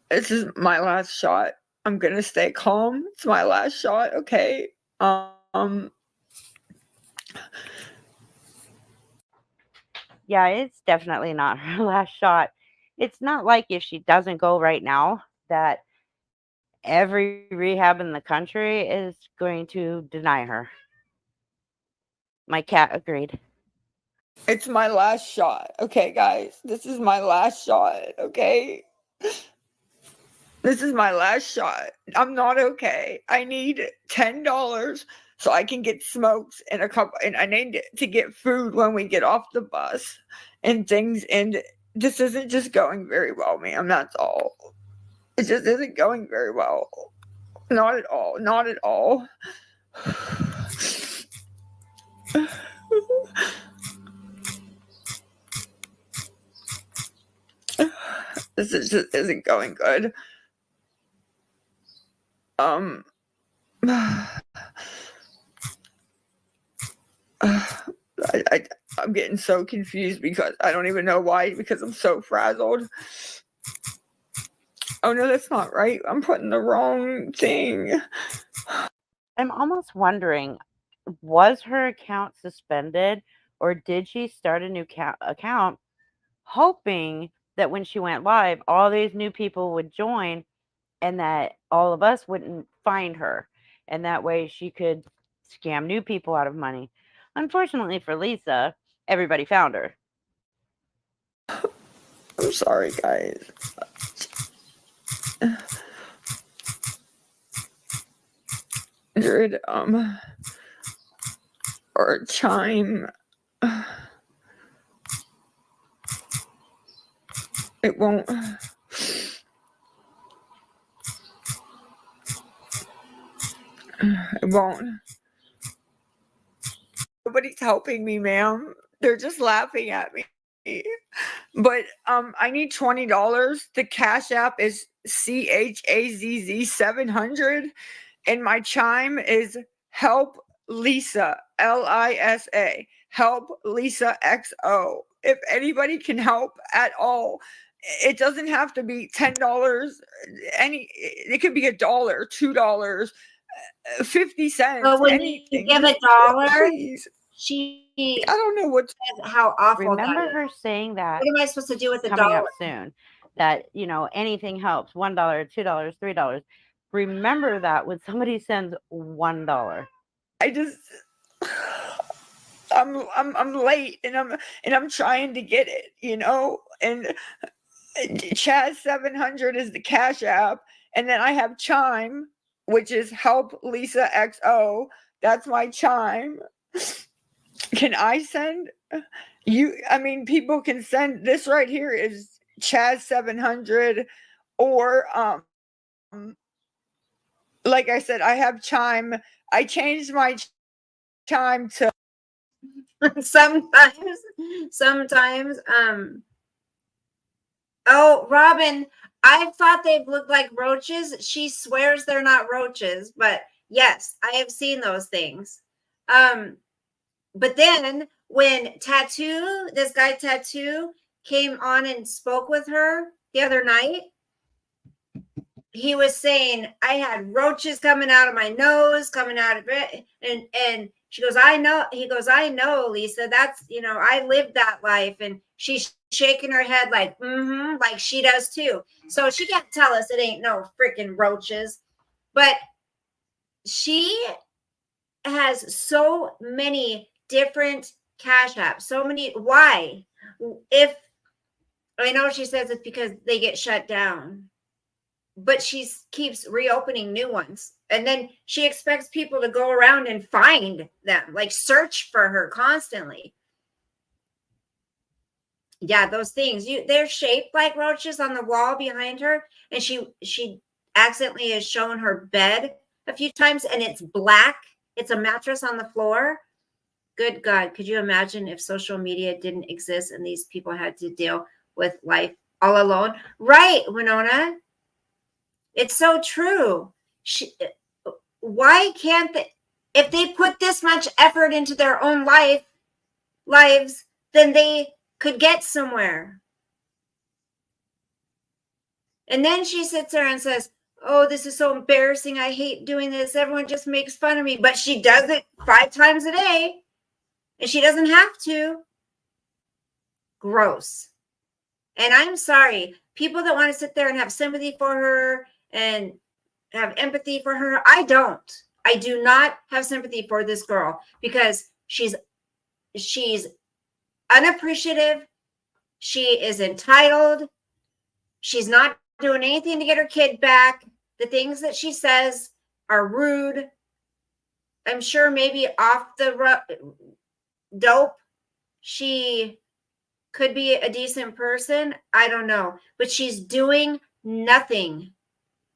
this is my last shot. I'm gonna stay calm. It's my last shot, okay? Yeah, it's definitely not her last shot. It's not like if she doesn't go right now that every rehab in the country is going to deny her. My cat agreed. It's my last shot, okay, guys? This is my last shot, okay? This is my last shot. I'm not okay. I need $10 so I can get smokes and and I need to get food when we get off the bus and things. And this isn't just going very well, ma'am. That's all. It just isn't going very well. Not at all. Not at all. This is just isn't going good. I'm getting so confused because I don't even know why, because I'm so frazzled. Oh no, that's not right. I'm putting the wrong thing. I'm almost wondering, was her account suspended or did she start a new account hoping that when she went live, all these new people would join and that all of us wouldn't find her. And that way she could scam new people out of money. Unfortunately for Lisa, everybody found her. I'm sorry, guys. Hundred or chime. It won't. It won't. Nobody's helping me, ma'am. They're just laughing at me. But I need $20. The Cash App is CHAZZ 700, and my chime is Help Lisa LISA. Help Lisa XO. If anybody can help at all, it doesn't have to be $10. It could be $1, $2, 50 cents. But when anything. you give $1, please. She I don't know what says how awful Remember that is. her saying that What am I supposed to do with coming up $1? soon? That, you know, anything helps. $1, $2, $3. Remember that when somebody sends $1. I just I'm late and I'm trying to get it, you know, and Chaz 700 is the Cash App, and then I have Chime, which is Help Lisa XO. That's my Chime. Can I send you? I mean, people can send this right here is Chaz 700, or like I said, I have Chime. I changed my Chime to sometimes oh, Robin, I thought they looked like roaches. She swears they're not roaches, but yes, I have seen those things. But then when Tattoo, this guy Tattoo, came on and spoke with her the other night, he was saying I had roaches coming out of my nose, coming out of it, and she goes, I know. He goes, I know, Lisa. That's, you know, I lived that life. And she's shaking her head like, like she does too. So she can't tell us it ain't no freaking roaches. But she has so many different Cash Apps, so many. Why? If I know she says it's because they get shut down, but she keeps reopening new ones. And then she expects people to go around and find them, like search for her constantly. Yeah, those things, they're shaped like roaches on the wall behind her. And she accidentally has shown her bed a few times, and it's black. It's a mattress on the floor. Good God, could you imagine if social media didn't exist and these people had to deal with life all alone? Right, Winona? It's so true. Why can't they? If they put this much effort into their own lives, then they could get somewhere. And then she sits there and says, oh, this is so embarrassing. I hate doing this. Everyone just makes fun of me. But she does it 5 times a day. And she doesn't have to. Gross. And I'm sorry. People that want to sit there and have sympathy for her and have empathy for her, I don't. I do not have sympathy for this girl because she's unappreciative. She is entitled. She's not doing anything to get her kid back. The things that she says are rude. I'm sure maybe off the dope, she could be a decent person. I don't know. But she's doing nothing.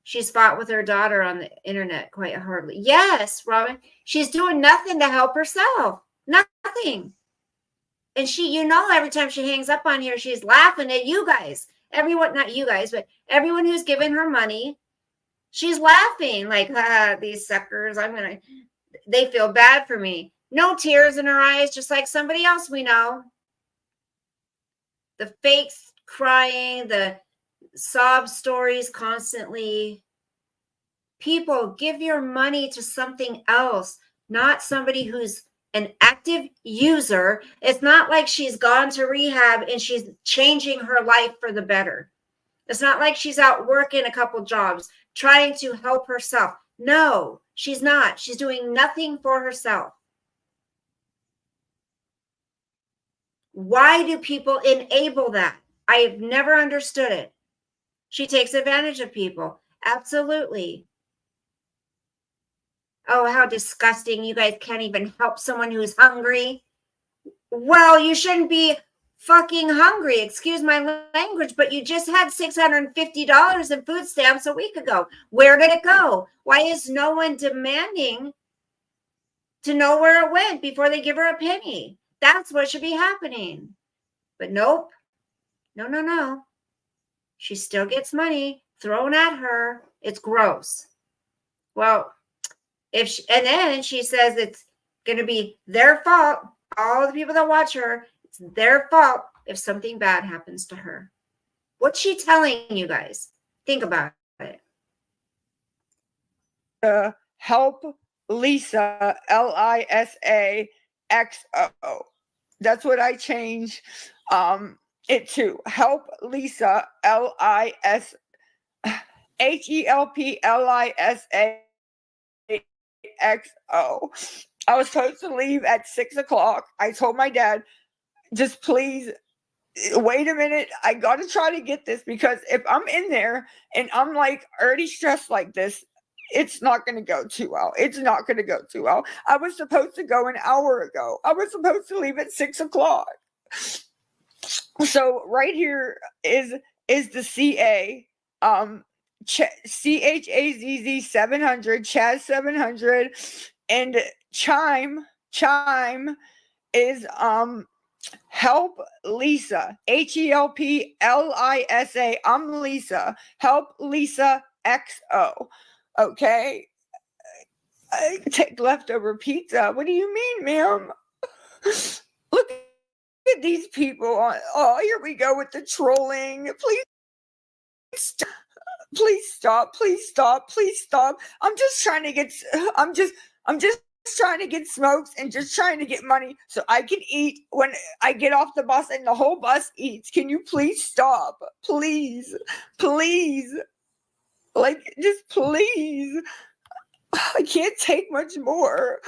She's fought with her daughter on the internet quite hardly. Yes, Robin. She's doing nothing to help herself. Nothing. And she, you know, every time she hangs up on here, she's laughing at you guys. Everyone, not you guys, but everyone who's given her money, she's laughing like, these suckers, they feel bad for me. No tears in her eyes, just like somebody else we know. The fake crying, the sob stories constantly. People, give your money to something else, not somebody who's an active user. It's not like she's gone to rehab and she's changing her life for the better. It's not like she's out working a couple jobs, trying to help herself. No, she's not. She's doing nothing for herself. Why do people enable that? I've never understood it. She takes advantage of people. Absolutely. Oh, how disgusting. You guys can't even help someone who's hungry. Well, you shouldn't be fucking hungry. Excuse my language, but you just had $650 in food stamps a week ago. Where did it go? Why is no one demanding to know where it went before they give her a penny? That's what should be happening. But nope. No. She still gets money thrown at her. It's gross. Well, and then she says it's going to be their fault. All the people that watch her, it's their fault if something bad happens to her. What's she telling you guys? Think about it. Help Lisa, LISAXO. That's what I changed it to. Help Lisa, HELPLISAXO. I was supposed to leave at 6 o'clock. I told my dad, just please wait a minute. I got to try to get this because if I'm in there and I'm like already stressed like this, it's not going to go too well. It's not going to go too well. I was supposed to go an hour ago. I was supposed to leave at 6 o'clock. So right here is the CA, CHAZZ 700, Chaz 700, and Chime is help Lisa, HELPLISA. I'm Lisa. Help Lisa XO. Okay. I take leftover pizza. What do you mean, ma'am? Look at these people. Oh, here we go with the trolling. Please stop. Please stop. Please stop. Please stop. I'm just trying to get smokes and just trying to get money so I can eat when I get off the bus and the whole bus eats. Can you please stop? Please. Like, just please. I can't take much more.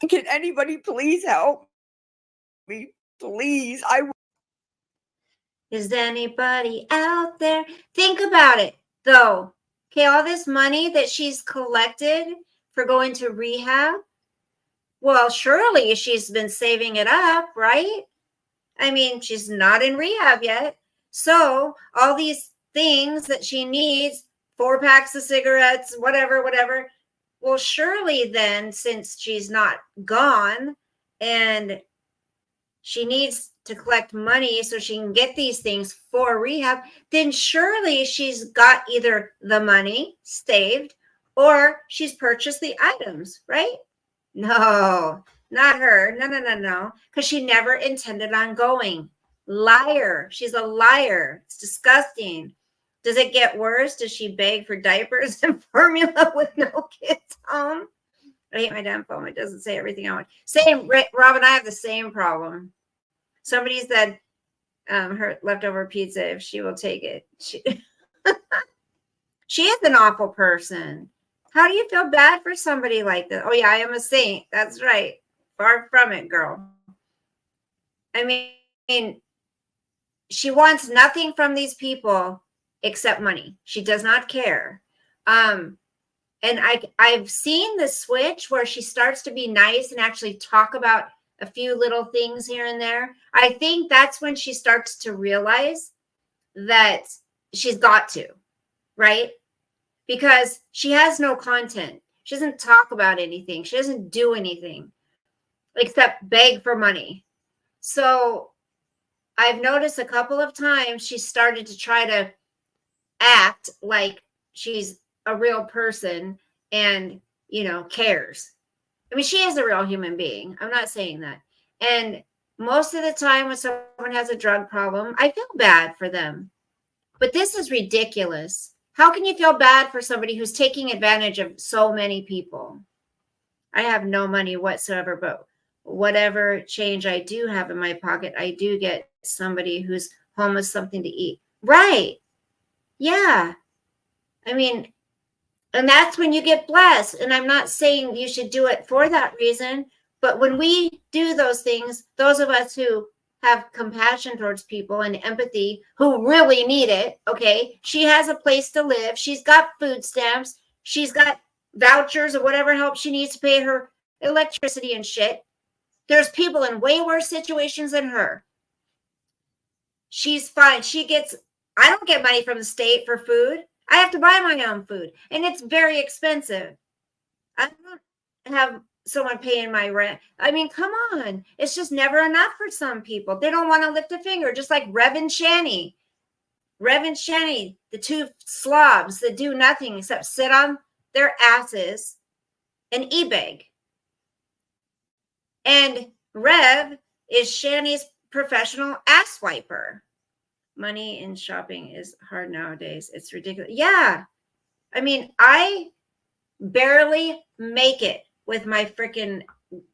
Can anybody please help me? Please. Is anybody out there? Think about it, though. Okay, all this money that she's collected for going to rehab, well, surely she's been saving it up, right? I mean, she's not in rehab yet. So all these things that she needs, 4 packs of cigarettes, whatever. Well, surely then, since she's not gone and she needs to collect money so she can get these things for rehab, then surely she's got either the money saved or she's purchased the items, right? No, not her. No. Because she never intended on going. Liar. She's a liar. It's disgusting. Does it get worse? Does she beg for diapers and formula with no kids home? I hate my damn phone. It doesn't say everything I want. Same, Robin, I have the same problem. Somebody said her leftover pizza, if she will take it. She is an awful person. How do you feel bad for somebody like that? Oh, yeah, I am a saint. That's right. Far from it, girl. I mean, she wants nothing from these people except money. She does not care. And I've seen the switch where she starts to be nice and actually talk about a few little things here and there. I think that's when she starts to realize that she's got to, right? Because she has no content. She doesn't talk about anything. She doesn't do anything except beg for money. So I've noticed a couple of times she started to try to act like she's a real person and, cares. I mean, she is a real human being. I'm not saying that. And most of the time when someone has a drug problem, I feel bad for them. But this is ridiculous. How can you feel bad for somebody who's taking advantage of so many people? I have no money whatsoever, but whatever change I do have in my pocket, I do get somebody who's homeless something to eat. Right. Yeah. I mean, and that's when you get blessed. And I'm not saying you should do it for that reason, but when we do those things, those of us who have compassion towards people and empathy who really need it, okay, she has a place to live. She's got food stamps. She's got vouchers or whatever help she needs to pay her electricity and shit. There's people in way worse situations than her. She's fine. I don't get money from the state for food. I have to buy my own food, and it's very expensive. I don't have someone paying my rent. I mean, come on. It's just never enough for some people. They don't want to lift a finger, just like Rev and Shani. Rev and Shani, the two slobs that do nothing except sit on their asses and e-beg. And Rev is Shani's professional ass wiper. Money in shopping is hard nowadays. It's ridiculous. Yeah. I mean, I barely make it with my freaking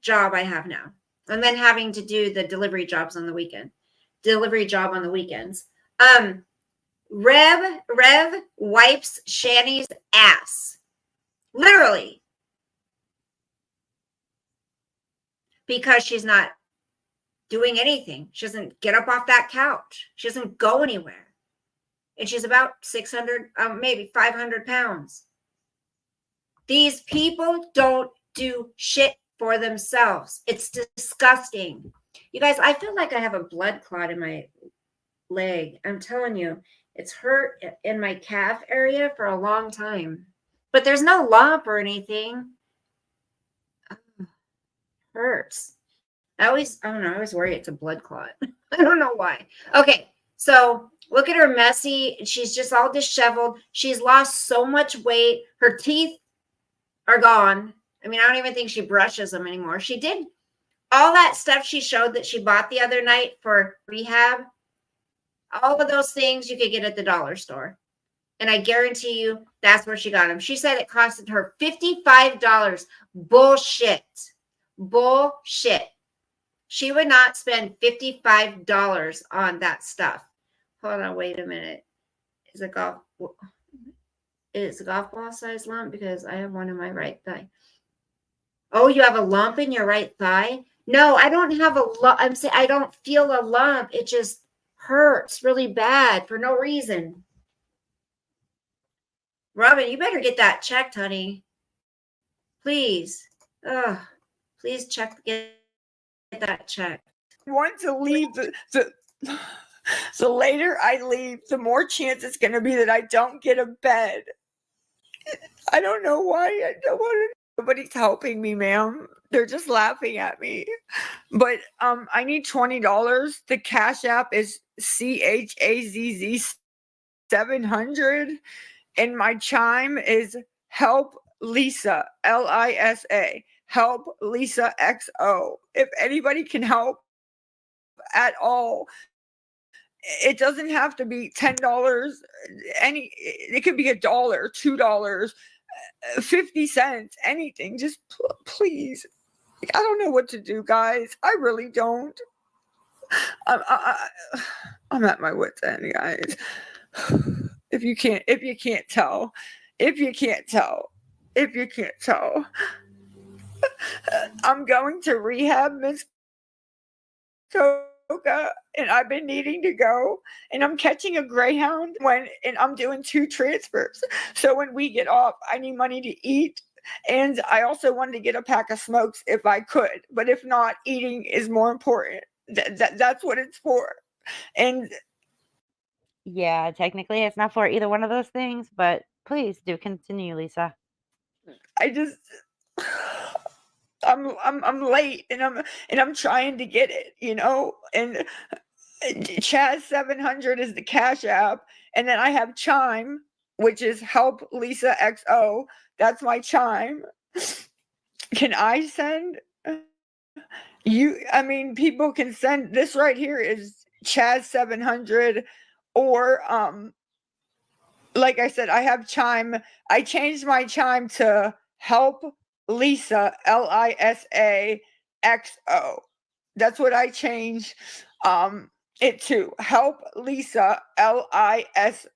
job I have now. And then having to do the delivery job on the weekends. Rev wipes Shani's ass. Literally. Because she's not doing anything. She doesn't get up off that couch. She doesn't go anywhere. And she's about 600, maybe 500 pounds. These people don't do shit for themselves. It's disgusting. You guys, I feel like I have a blood clot in my leg. I'm telling you, it's hurt in my calf area for a long time. But there's no lump or anything. Hurts. I always worry it's a blood clot. I don't know why. Okay, so look at her messy. She's just all disheveled. She's lost so much weight. Her teeth are gone. I mean, I don't even think she brushes them anymore. She did all that stuff she showed that she bought the other night for rehab. All of those things you could get at the dollar store. And I guarantee you that's where she got them. She said it costed her $55. Bullshit. Bullshit. She would not spend $55 on that stuff. Hold on, wait a minute. Is a golf ball size lump? Because I have one in my right thigh. Oh, you have a lump in your right thigh? No, I don't have a lump. I'm saying I don't feel a lump. It just hurts really bad for no reason. Robin, you better get that checked, honey. Please. Please get that checked. Want to leave the later I leave, the more chance it's going to be that I don't get a bed. I don't know why. I don't want to. Nobody's helping me, ma'am. They're just laughing at me. But I need $20. The Cash App is CHAZZ 700, and my chime is Help Lisa, LISA. Help Lisa XO. If anybody can help at all, it doesn't have to be $10. It could be $1, $2, 50 cents, anything. Just please. I don't know what to do, guys. I really don't. I'm at my wit's end, guys. If you can't tell, I'm going to rehab, Miss Coca, and I've been needing to go, and I'm catching a Greyhound and I'm doing 2 transfers. So when we get off, I need money to eat. And I also wanted to get a pack of smokes if I could, but if not, eating is more important. That's what it's for. And Yeah, technically it's not for either one of those things, but please do continue, Lisa. I just I'm late, and I'm trying to get it, and Chaz 700 is the Cash App, and then I have Chime, which is Help Lisa XO. That's my Chime. Can I send you? I mean, people can send this right here is Chaz 700, or like I said, I have Chime. I changed my Chime to Help Lisa LISA XO. That's what I changed it to. Help Lisa LIS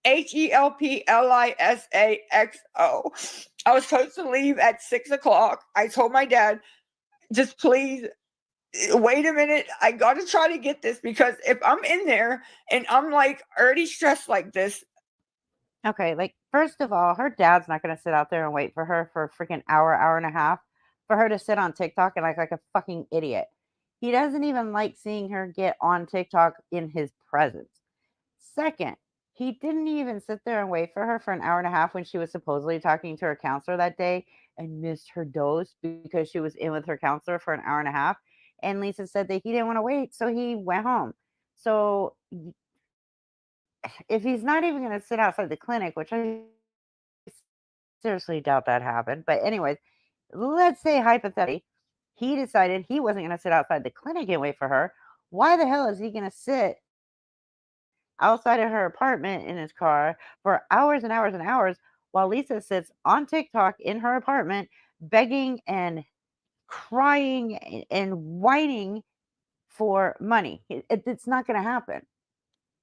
HELP LISA XO. I was supposed to leave at 6:00. I told my dad, just please wait a minute. I got to try to get this, because if I'm in there and I'm like already stressed like this. Okay, like, first of all, her dad's not going to sit out there and wait for her for a freaking hour, hour and a half for her to sit on TikTok and act like a fucking idiot. He doesn't even like seeing her get on TikTok in his presence. Second, he didn't even sit there and wait for her for an hour and a half when she was supposedly talking to her counselor that day and missed her dose because she was in with her counselor for an hour and a half. And Lisa said that he didn't want to wait, so he went home. So if he's not even going to sit outside the clinic, which I seriously doubt that happened, but anyways, let's say hypothetically, he decided he wasn't going to sit outside the clinic and wait for her. Why the hell is he going to sit outside of her apartment in his car for hours and hours and hours while Lisa sits on TikTok in her apartment begging and crying and whining for money? It's not going to happen.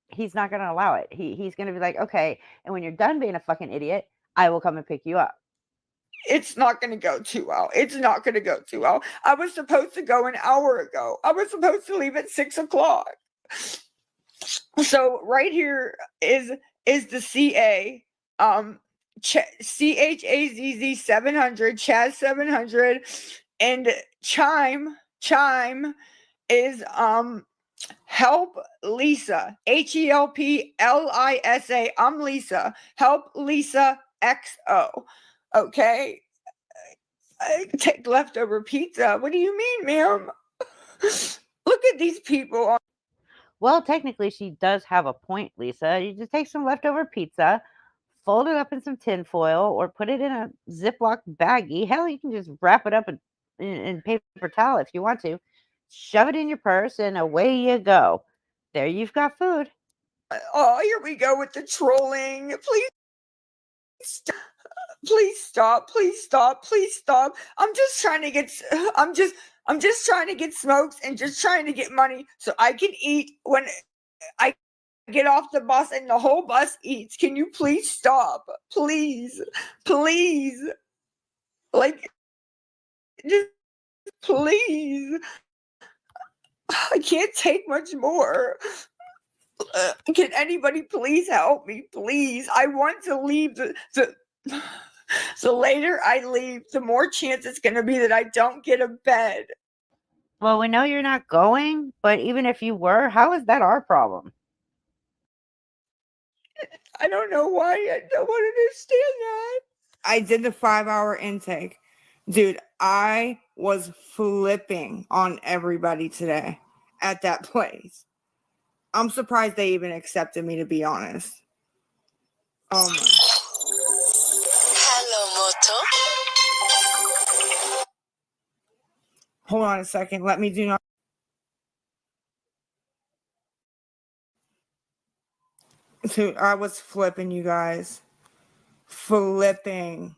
He's not going to allow it. He's going to be like, okay, and when you're done being a fucking idiot, I will come and pick you up. It's not going to go too well. It's not going to go too well. I was supposed to go an hour ago. I was supposed to leave at 6:00. So right here is the CA, CHAZZ 700, Chaz 700, and Chime is Help Lisa, HELPLISA. I'm Lisa. Help Lisa XO. Okay. I take leftover pizza. What do you mean, ma'am? Look at these people. Well, technically, she does have a point, Lisa. You just take some leftover pizza, fold it up in some tinfoil, or put it in a Ziploc baggie. Hell, you can just wrap it up in paper towel if you want to. Shove it in your purse, and away you go. There you've got food. Oh, here we go with the trolling. Please stop. Please stop. Please stop. Please stop. I'm just trying to get smokes and just trying to get money so I can eat when I get off the bus and the whole bus eats. Can you please stop? Please. Please. Like, just please. I can't take much more. Can anybody please help me? Please. I want to leave the later I leave, the more chance it's going to be that I don't get a bed. Well, we know you're not going, but even if you were, how is that our problem? I don't know why. I don't understand that. I did the 5-hour intake. Dude, I was flipping on everybody today at that place. I'm surprised they even accepted me, to be honest. Oh my. Hello, Moto. Hold on a second. Let me do not. So I was flipping, you guys. Flipping.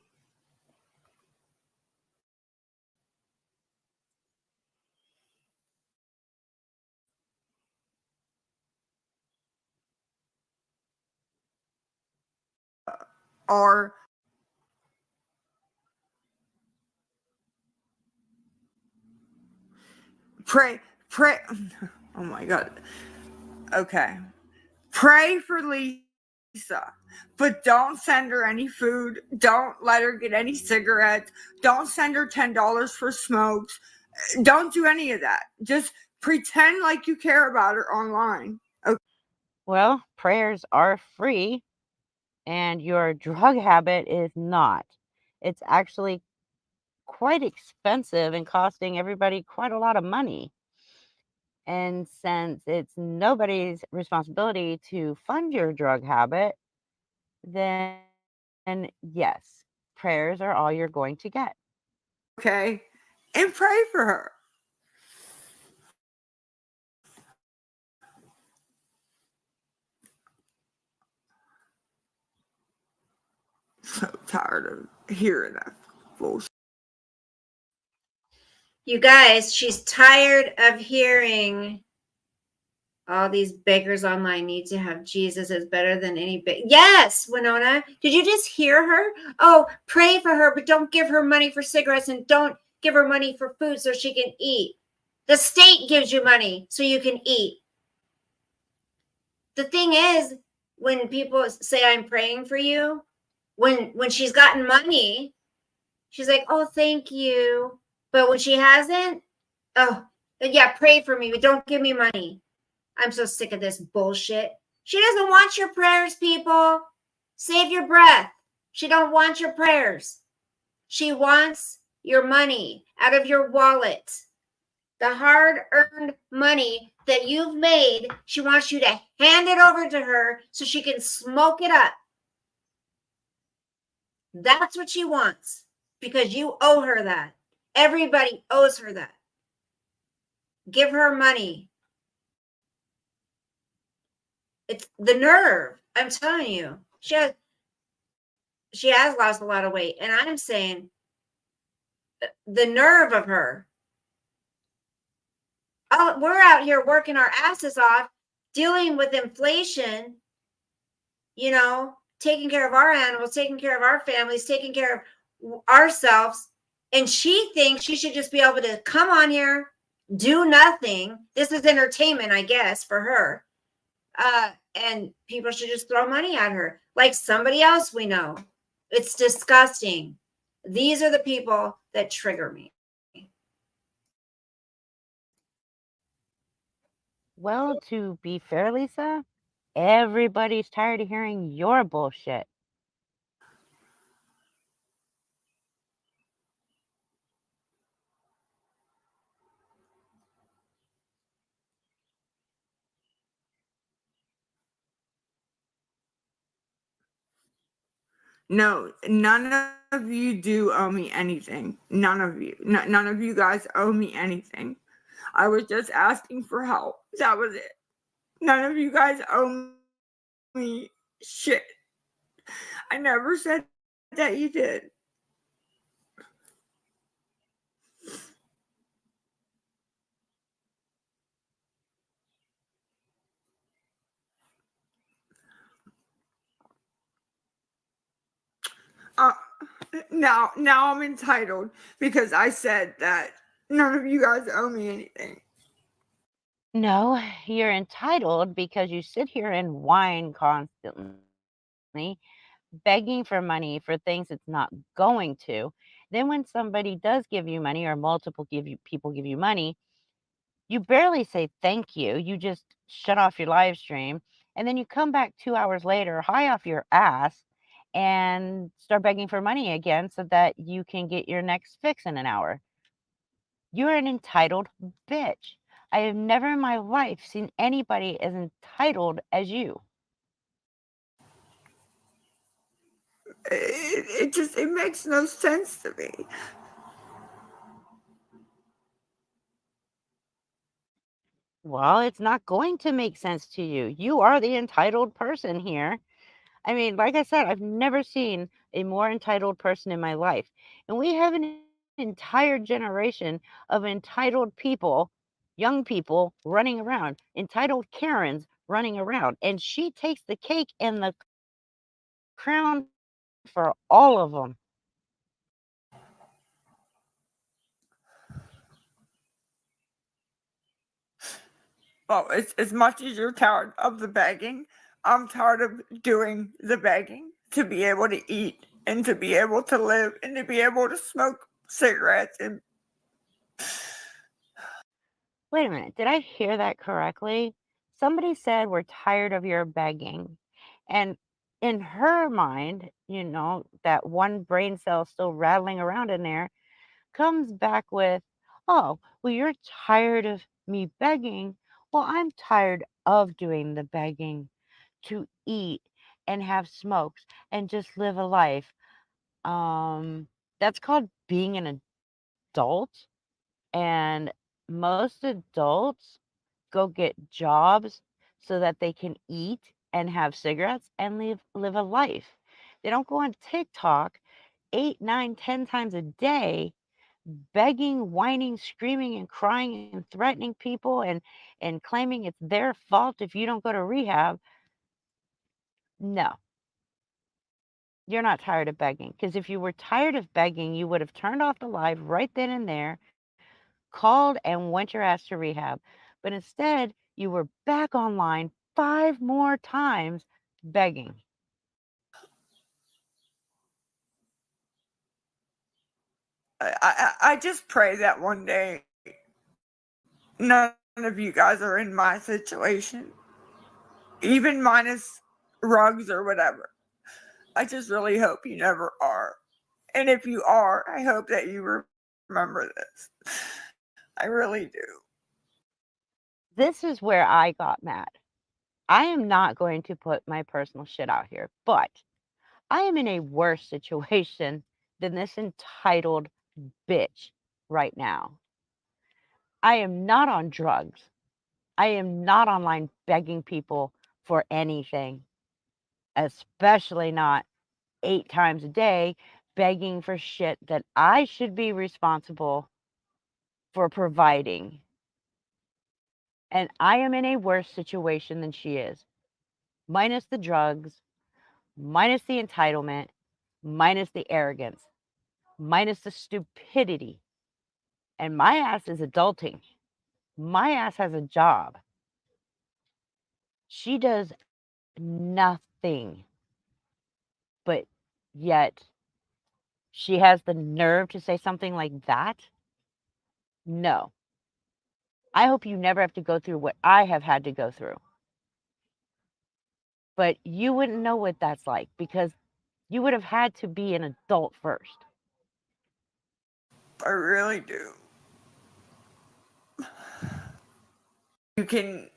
Are pray. Oh my God. Okay. Pray for Lisa, but don't send her any food. Don't let her get any cigarettes. Don't send her $10 for smokes. Don't do any of that. Just pretend like you care about her online. Okay. Well, prayers are free, and your drug habit is not. It's actually quite expensive and costing everybody quite a lot of money. And since it's nobody's responsibility to fund your drug habit, then yes, prayers are all you're going to get. Okay. And pray for her. So tired of hearing that bullshit. You guys, she's tired of hearing all these beggars online need to have Jesus is better than any Yes, Winona. Did you just hear her? Oh, pray for her, but don't give her money for cigarettes and don't give her money for food so she can eat. The state gives you money so you can eat. The thing is, when people say I'm praying for you, when she's gotten money, she's like, oh, thank you. But when she hasn't, oh, yeah, pray for me, but don't give me money. I'm so sick of this bullshit. She doesn't want your prayers, people. Save your breath. She don't want your prayers. She wants your money out of your wallet. The hard-earned money that you've made, she wants you to hand it over to her so she can smoke it up. That's what she wants because you owe her that. Everybody owes her that. Give her money. It's the nerve. I'm telling you. She has lost a lot of weight. And I'm saying the nerve of her. Oh, we're out here working our asses off, dealing with inflation, taking care of our animals, taking care of our families, taking care of ourselves. And she thinks she should just be able to come on here, do nothing. This is entertainment, I guess, for her. And people should just throw money at her like somebody else we know. It's disgusting. These are the people that trigger me. Well, to be fair, Lisa, everybody's tired of hearing your bullshit. No, none of you do owe me anything. None of you. None of you guys owe me anything. I was just asking for help. That was it. None of you guys owe me shit. I never said that you did. Uh, now I'm entitled because I said that none of you guys owe me anything. No, you're entitled because you sit here and whine constantly, begging for money for things it's not going to. Then when somebody does give you money or multiple people give you money, you barely say thank you. You just shut off your live stream and then you come back 2 hours later high off your ass and start begging for money again so that you can get your next fix in an hour. You're an entitled bitch. I have never in my life seen anybody as entitled as you. It makes no sense to me. Well, it's not going to make sense to you. You are the entitled person here. I mean, like I said, I've never seen a more entitled person in my life. And we have an entire generation of entitled people, young people running around, entitled Karens running around. And she takes the cake and the crown for all of them. Well, as much as you're tired of the begging, I'm tired of doing the begging to be able to eat and to be able to live and to be able to smoke cigarettes. And Wait a minute, did I hear that correctly? Somebody said we're tired of your begging. And in her mind, that one brain cell still rattling around in there comes back with, oh, well, you're tired of me begging. Well, I'm tired of doing the begging to eat and have smokes and just live a life. That's called being an adult. And most adults go get jobs so that they can eat and have cigarettes and live a life. They don't go on TikTok 8, 9, 10 times a day begging, whining, screaming, and crying and threatening people and claiming it's their fault if you don't go to rehab. No, you're not tired of begging. Because if you were tired of begging, you would have turned off the live right then and there, called and went your ass to rehab. But instead, you were back online 5 more times begging. I just pray that one day none of you guys are in my situation, even minus rugs or whatever. I just really hope you never are. And if you are, I hope that you remember this. I really do. This is where I got mad. I am not going to put my personal shit out here, but I am in a worse situation than this entitled bitch right now. I am not on drugs. I am not online begging people for anything, especially not 8 times a day begging for shit that I should be responsible for providing. And I am in a worse situation than she is, minus the drugs, minus the entitlement, minus the arrogance, minus the stupidity. And my ass is adulting. My ass has a job. She does nothing, but yet she has the nerve to say something like that? No. I hope you never have to go through what I have had to go through. But you wouldn't know what that's like because you would have had to be an adult first. I really do. You can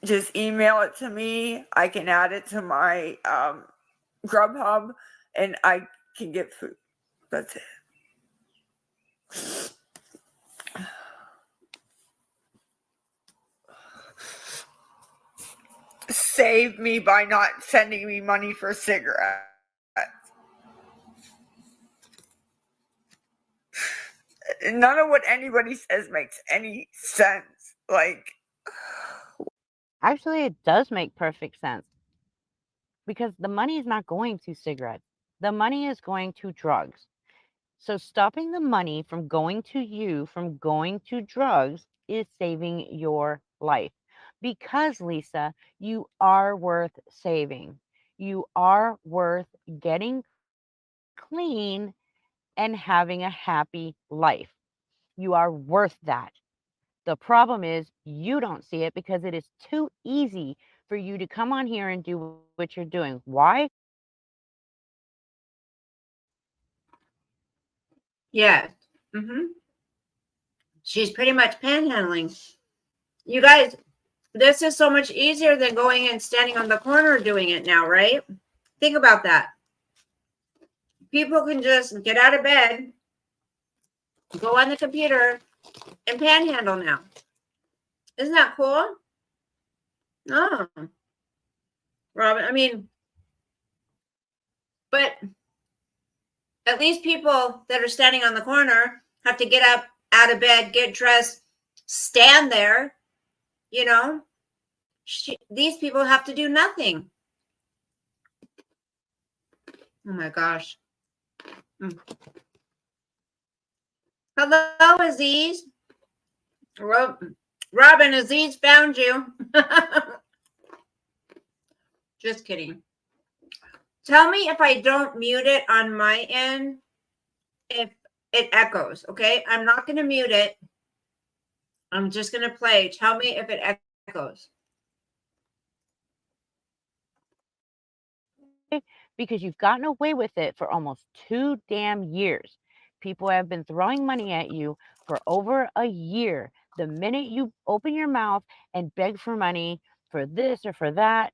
just email it to me. I can add it to my Grubhub and I can get food. That's it. Save me by not sending me money for cigarettes. None of what anybody says makes any sense. Like, Actually, it does make perfect sense because the money is not going to cigarettes. The money is going to drugs. So stopping the money from going to you, from going to drugs, is saving your life. Because, Lisa, you are worth saving. You are worth getting clean and having a happy life. You are worth that. The problem is you don't see it because it is too easy for you to come on here and do what you're doing. Why? Yeah. She's pretty much panhandling. You guys, this is so much easier than going and standing on the corner doing it now, right? Think about that. People can just get out of bed, go on the computer, and panhandle now. Isn't that cool? Oh, Robin, I mean, but at least people that are standing on the corner have to get up out of bed, get dressed, stand there, you know? These people have to do nothing. Oh my gosh. Hello, Aziz. Robin, Aziz found you. Just kidding. Tell me if I don't mute it on my end, if it echoes, okay? I'm not going to mute it. I'm just going to play. Tell me if it echoes. Because you've gotten away with it for almost 2 damn years. People have been throwing money at you for over a year. The minute you open your mouth and beg for money for this or for that,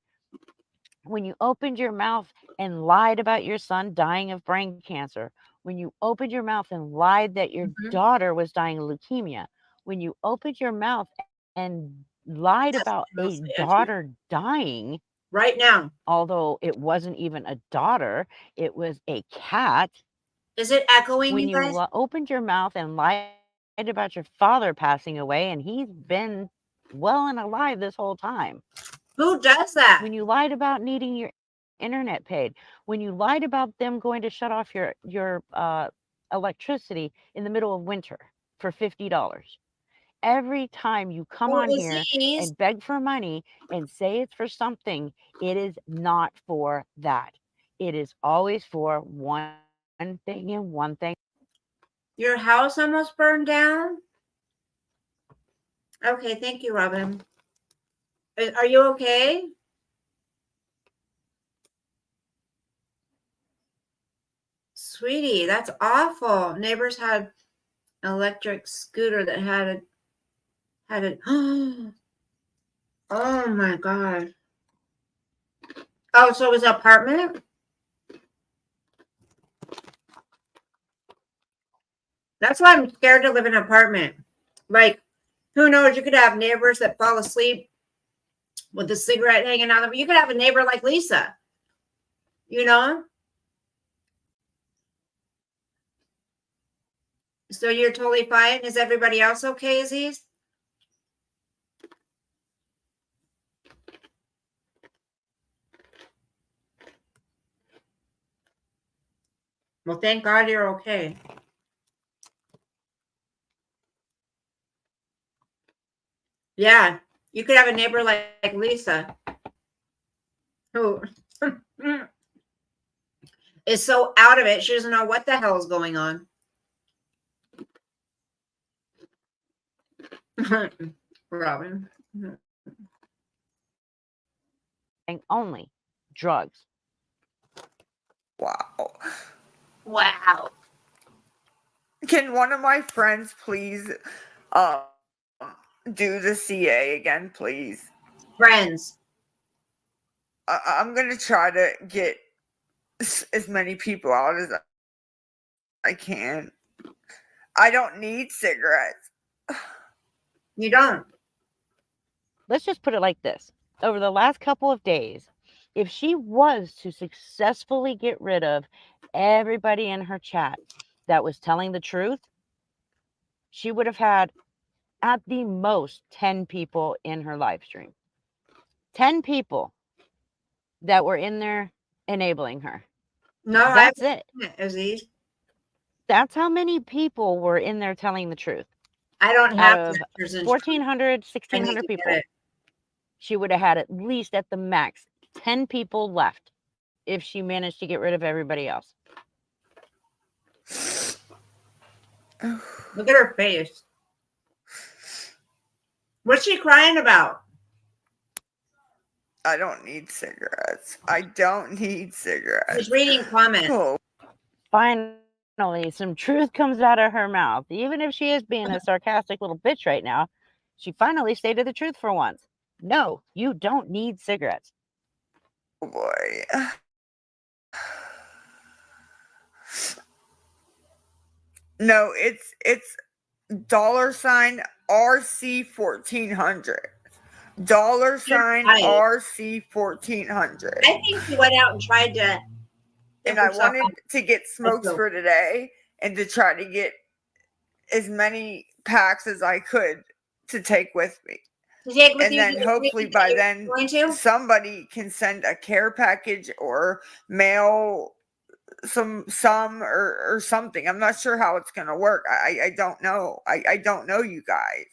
when you opened your mouth and lied about your son dying of brain cancer, when you opened your mouth and lied that your daughter was dying of leukemia, when you opened your mouth and lied about a daughter dying, right now, although it wasn't even a daughter, it was a cat. Is it echoing, When you guys? you opened your mouth and lied about your father passing away, and he's been well and alive this whole time. Who does that? When you lied about needing your internet paid, when you lied about them going to shut off your electricity in the middle of winter for $50. Every time you come on here Aziz, and beg for money and say it's for something, it is not for that. It is always for one thing and one thing. your house almost burned down? Okay, thank you, Robin. Are you okay? Sweetie, that's awful. Neighbors had an electric scooter that had a oh my god. Oh, so it was an apartment? That's why I'm scared to live in an apartment. Like, who knows? You could have neighbors that fall asleep with a cigarette hanging out of them. You could have a neighbor like Lisa, you know? So you're totally fine. Is everybody else okay, Aziz? Well, thank God you're okay. Yeah, you could have a neighbor like Lisa who is so out of it, she doesn't know what the hell is going on. Robin. And only drugs. Wow. Wow. Can one of my friends please do the CA again, please? Friends. I'm gonna try to get as many people out as I can. I don't need cigarettes. You don't. Let's just put it like this. Over the last couple of days, if she was to successfully get rid of everybody in her chat that was telling the truth, she would have had at the most 10 people in her live stream. 10 people that were in there enabling her. No, That's it. Aziz. That's how many people were in there telling the truth. I don't Out have of pictures. 1,400, I need 1,600 to people, get it. she would have had at least at the max 10 people left if she managed to get rid of everybody else. Look at her face. What's she crying about? I don't need cigarettes. I don't need cigarettes. She's reading comments. Oh, Finally, some truth comes out of her mouth. Even if she is being a sarcastic little bitch right now, she finally stated the truth for once. No, you don't need cigarettes. boy. No, it's $$ RC1400. $sign right. RC1400. I think he went out and tried to. And I wanted to get smokes for today and to try to get as many packs as I could to take with me. And then hopefully by then somebody can send a care package or mail some or something. I'm not sure how it's gonna work. I don't know. I don't know, you guys.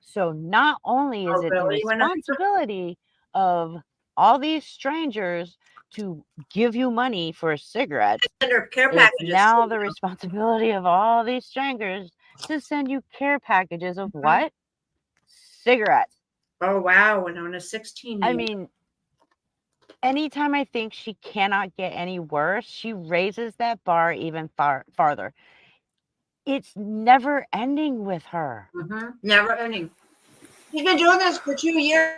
So not only is it the really? We're not- responsibility of all these strangers to give you money for cigarettes, Under care it's packages. now the responsibility of all these strangers to send you care packages of what? Cigarettes. Oh wow, Winona, 16. I mean, anytime I think she cannot get any worse, she raises that bar even farther. It's never ending with her. Never ending. She's been doing this for 2 years.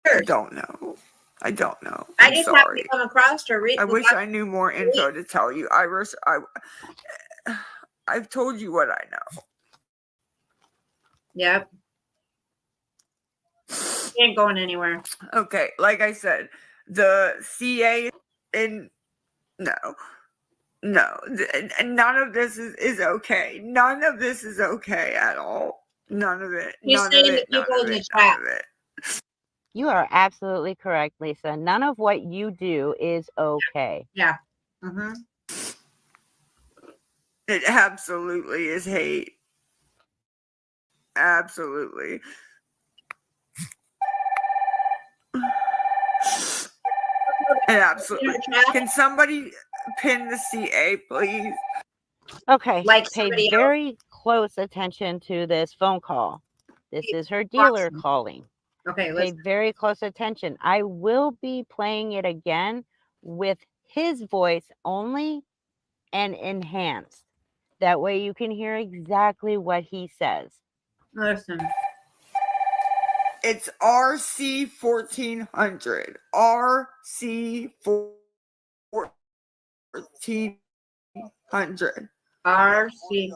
I don't know. I just happened sorry. to come across her. I wish I knew more info to tell you. I've told you what I know. Yep. She ain't going anywhere. Okay, like I said, the CA and no, and none of this is okay. None of this is okay at all. None of it. He's None saying of the it. None people of in the it. chat. None of it. You are absolutely correct, Lisa. None of what you do is okay. Yeah. It absolutely is hate. Absolutely. Absolutely. Can somebody pin the CA, please? Okay. Like Pay somebody else. very close attention to this phone call. This is her dealer calling. Okay, Pay listen. very close attention. I will be playing it again with his voice only and enhanced. That way you can hear exactly what he says. Listen. It's RC1400. RC1400. RC.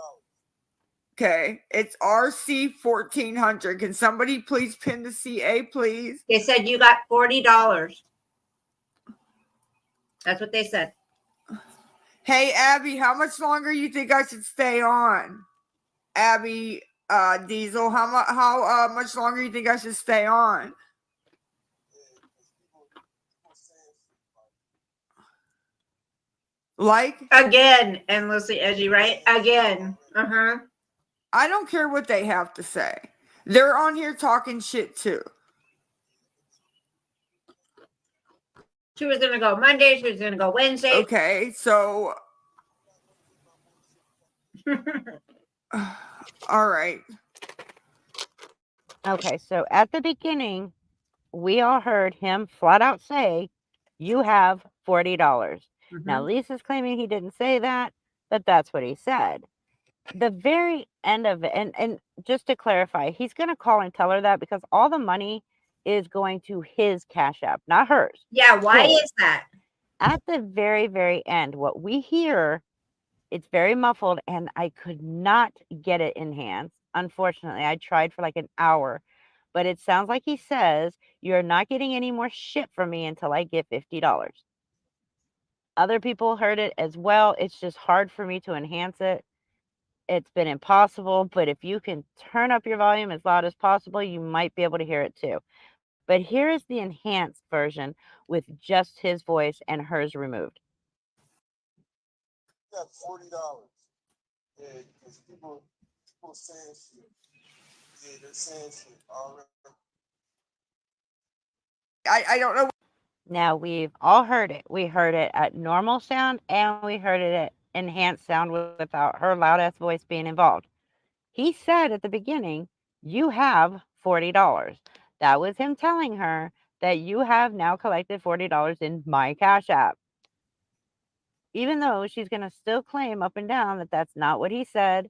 Okay, it's RC1400. Can somebody please pin the CA, please? They said you got $40. That's what they said. Hey, Abby, how much longer you think I should stay on? Abby, Diesel, how much longer you think I should stay on? Like? Again, endlessly edgy, right? Again. I don't care what they have to say. They're on here talking shit too. She was going to go Monday. She was going to go Wednesday. Okay, so. All right. Okay, so at the beginning, we all heard him flat out say, you have $40. Now, Lisa's claiming he didn't say that, but that's what he said. The very end of it, and just to clarify, he's going to call and tell her that because all the money is going to his Cash App, not hers. Yeah, why his. is that? At the very, very end, what we hear, it's very muffled, and I could not get it enhanced. Unfortunately, I tried for like an hour, but it sounds like he says, you're not getting any more shit from me until I get $50. Other people heard it as well. It's just hard for me to enhance it. It's been impossible, but if you can turn up your volume as loud as possible, you might be able to hear it too. But here is the enhanced version with just his voice and hers removed. Got $40. Yeah, because people saying shit. Yeah, they're saying shit already. I don't know. Now, we've all heard it. We heard it at normal sound and we heard it at enhanced sound without her loud ass voice being involved. He said at the beginning, you have $40. That was him telling her that you have now collected $40 in my Cash App. Even though she's going to still claim up and down that that's not what he said.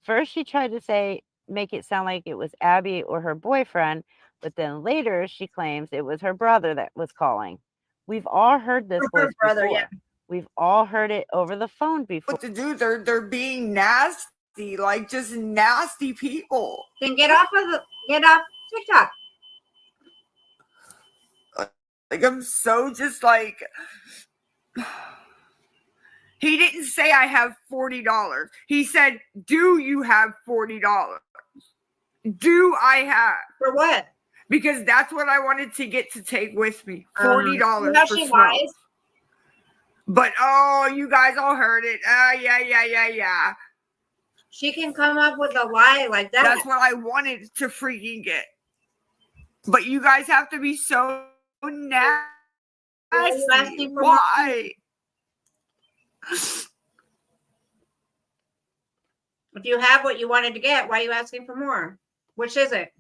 First, she tried to say, make it sound like it was Abby or her boyfriend, but then later she claims it was her brother that was calling. We've all heard this voice before. Yeah. We've all heard it over the phone before. What to do? They're being nasty. like just nasty people. Then get off TikTok. Like I'm so just like he didn't say I have $40. He said, "Do you have $40? Do I have?" For what? Because that's what I wanted to get to take with me. $40 Now for she smoke. lies. But you guys all heard it. Yeah. She can come up with a lie like that. That's what I wanted to freaking get. But you guys have to be so nasty. Why are you asking for Why? If you have what you wanted to get, why are you asking for more? Which is it?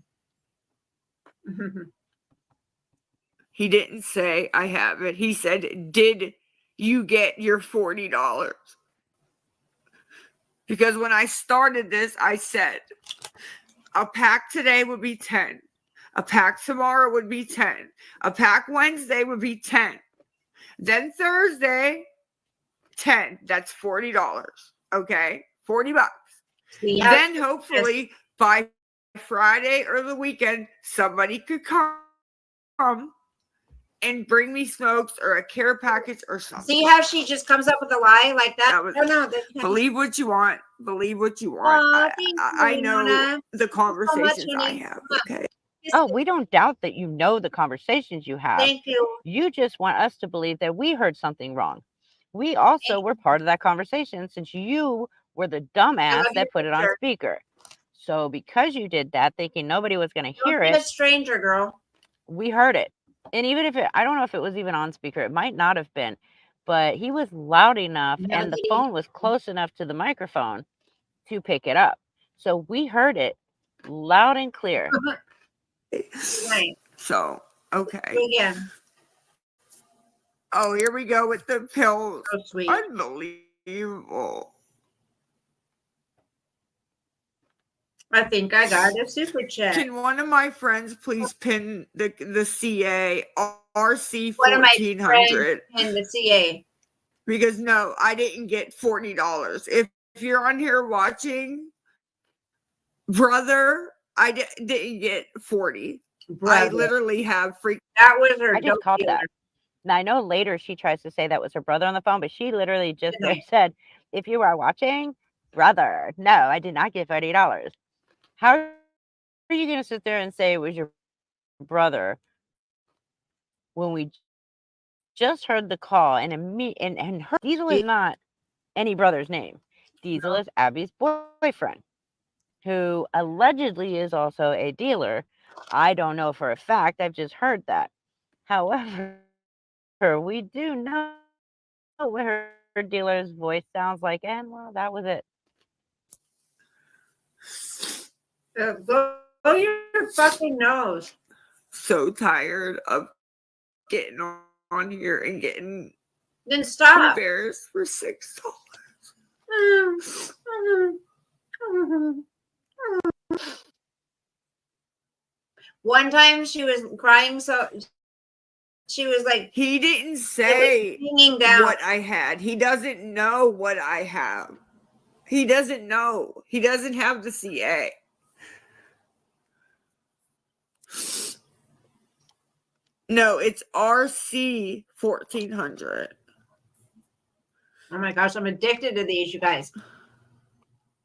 He didn't say I have it. He said, "Did you get your $40?" Because when I started this, I said a pack today would be 10. A pack tomorrow would be 10. A pack Wednesday would be 10. Then Thursday, 10. That's $40. Okay? $40. Yeah. Then hopefully by Friday or the weekend, somebody could come and bring me smokes or a care package or something. See how she just comes up with a lie like that? That was- Believe what you want. Believe what you want. Aw, thank I you, know Nona. the conversations I honey. have. Okay. Oh, we don't doubt that you know the conversations you have. Thank you. You just want us to believe that we heard something wrong. We also were part of that conversation since you were the dumbass love that you, put it on sister. speaker. So because you did that, thinking nobody was going to Don't hear be it, a stranger, girl. we heard it. And even if I don't know if it was even on speaker, it might not have been, but he was loud enough No, and the he- phone was close enough to the microphone to pick it up. So we heard it loud and clear. Right. So, okay. Again. Oh, here we go with the pills. So sweet. Unbelievable. I think I got a super chat. Can one of my friends please pin the CA RC One of my 1400? in the CA. Because no, I didn't get $40. If you're on here watching, brother, I didn't get 40. I Brother. literally have free. That was her. I just dope caught dealer. that. Now I know later she tries to say that was her brother on the phone, but she literally just Did I? said, "If you are watching, brother, no, I did not get $40." How are you going to sit there and say it was your brother when we just heard the call and her Diesel is not any brother's name. Diesel is Abby's boyfriend, who allegedly is also a dealer. I don't know for a fact. I've just heard that. However, we do know what her dealer's voice sounds like, and well, that was it. Go your fucking nose. So tired of getting on here and getting Then stop. bears for $6. One time she was crying, so she was like He didn't say hanging down. what I had. He doesn't know what I have. He doesn't know. He doesn't have the CA. No, it's RC 1400. Oh my gosh, I'm addicted to these, you guys.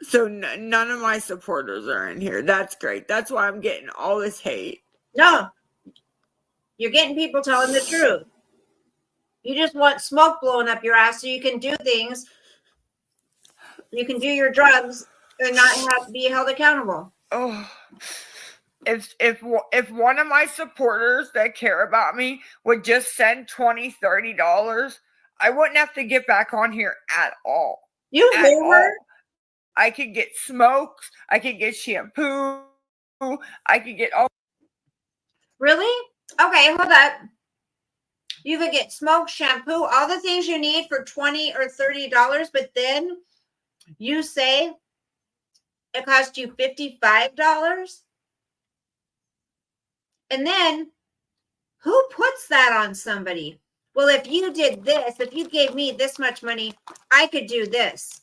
So none of my supporters are in here. That's great. That's why I'm getting all this hate. No, you're getting people telling the truth. You just want smoke blowing up your ass so you can do things. You can do your drugs and not have to be held accountable. Oh, if one of my supporters that care about me would just send $20-$30, I wouldn't have to get back on here at all. You At hear her? all. I could get smokes. I could get shampoo. I could get all. Really? Okay, hold up. You could get smoke, shampoo, all the things you need for $20 or $30, but then you say it cost you $55? And then who puts that on somebody? Well, if you did this, if you gave me this much money, I could do this.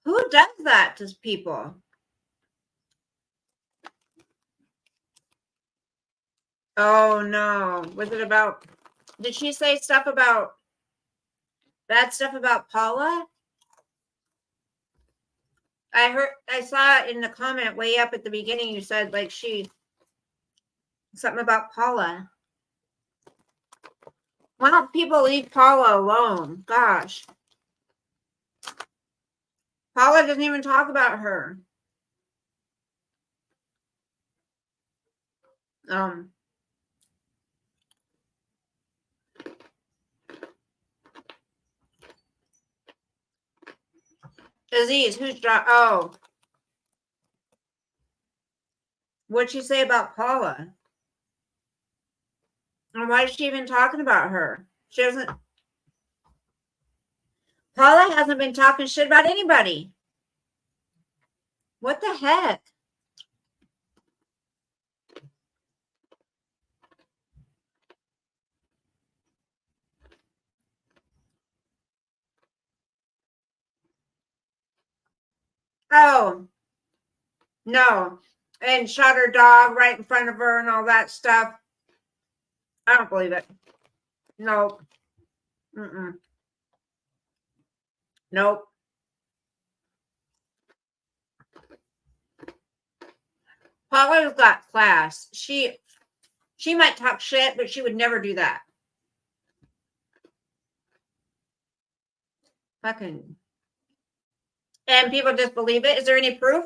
Who does that to people? Oh no. Was it about, did she say stuff about, bad stuff about Paula? I saw it in the comment way up at the beginning. You said like something about Paula. Why don't people leave Paula alone? Gosh. Paula doesn't even talk about her. Aziz, who's oh. What'd she say about Paula? And why is she even talking about her? She doesn't. Paula hasn't been talking shit about anybody. What the heck? Oh, no. And shot her dog right in front of her and all that stuff. I don't believe it. Nope. Mm-mm. Nope. Paula's got class. She might talk shit, but she would never do that. Fucking. And people just believe it. Is there any proof?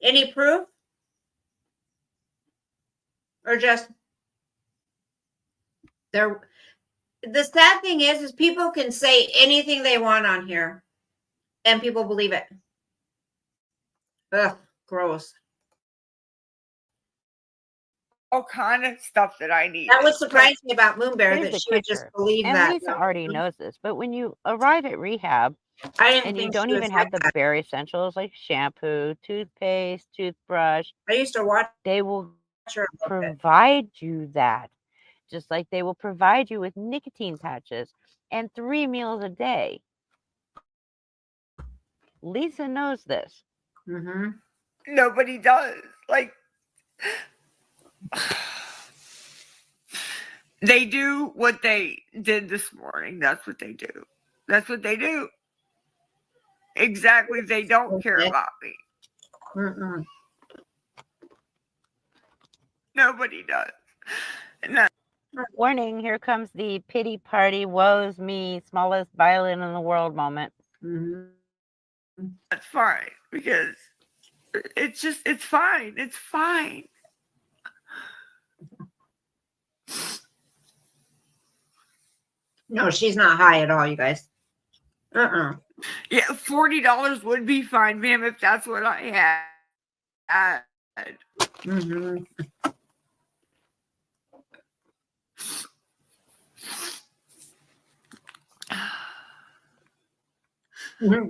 Any proof? Or just there? The sad thing is people can say anything they want on here and people believe it. Ugh, gross. All kind of stuff that I need. That would surprise me about Moonbear, Here's that the she would just kicker, believe and that. Lisa already knows this, but when you arrive at rehab I didn't and you think don't she was even have like the that. bare essentials like shampoo, toothpaste, toothbrush, I used to watch they will her a little bit. provide you that. Just like they will provide you with nicotine patches and 3 meals a day. Lisa knows this. Mm-hmm. Nobody does. Like, they do what they did this morning. That's what they do. That's what they do. Exactly. They don't care about me. Mm-mm. Nobody does. No. Warning, here comes the pity party, woes me, smallest violin in the world moment. Mm-hmm. That's fine because it's fine. It's fine. No, she's not high at all, you guys. Yeah, $40 would be fine, ma'am, if that's what I had. Mm-hmm.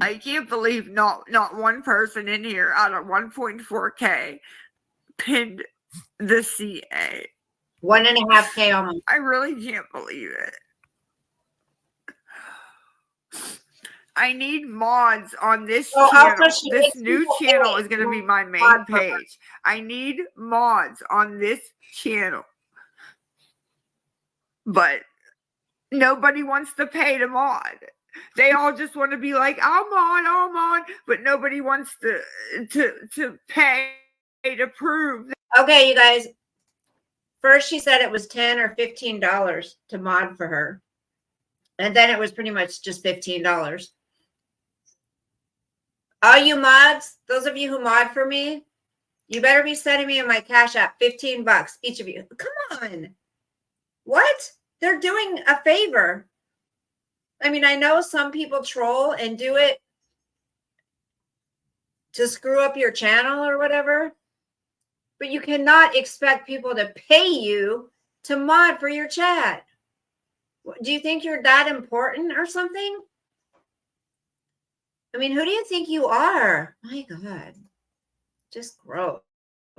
I can't believe not one person in here out of 1.4K pinned the CA. 1.5K almost. I really can't believe it. I need mods on this channel. This new channel is going to be my main page. I need mods on this channel. But nobody wants to pay to mod. They all just want to be like, I'm on, but nobody wants to pay to prove. Okay, you guys. First, she said it was $10 or $15 to mod for her. And then it was pretty much just $15. All you mods, those of you who mod for me, you better be sending me in my Cash App $15, each of you. Come on. What? They're doing a favor. I mean, I know some people troll and do it to screw up your channel or whatever, but you cannot expect people to pay you to mod for your chat. Do you think you're that important or something? I mean, who do you think you are? My God. Just gross.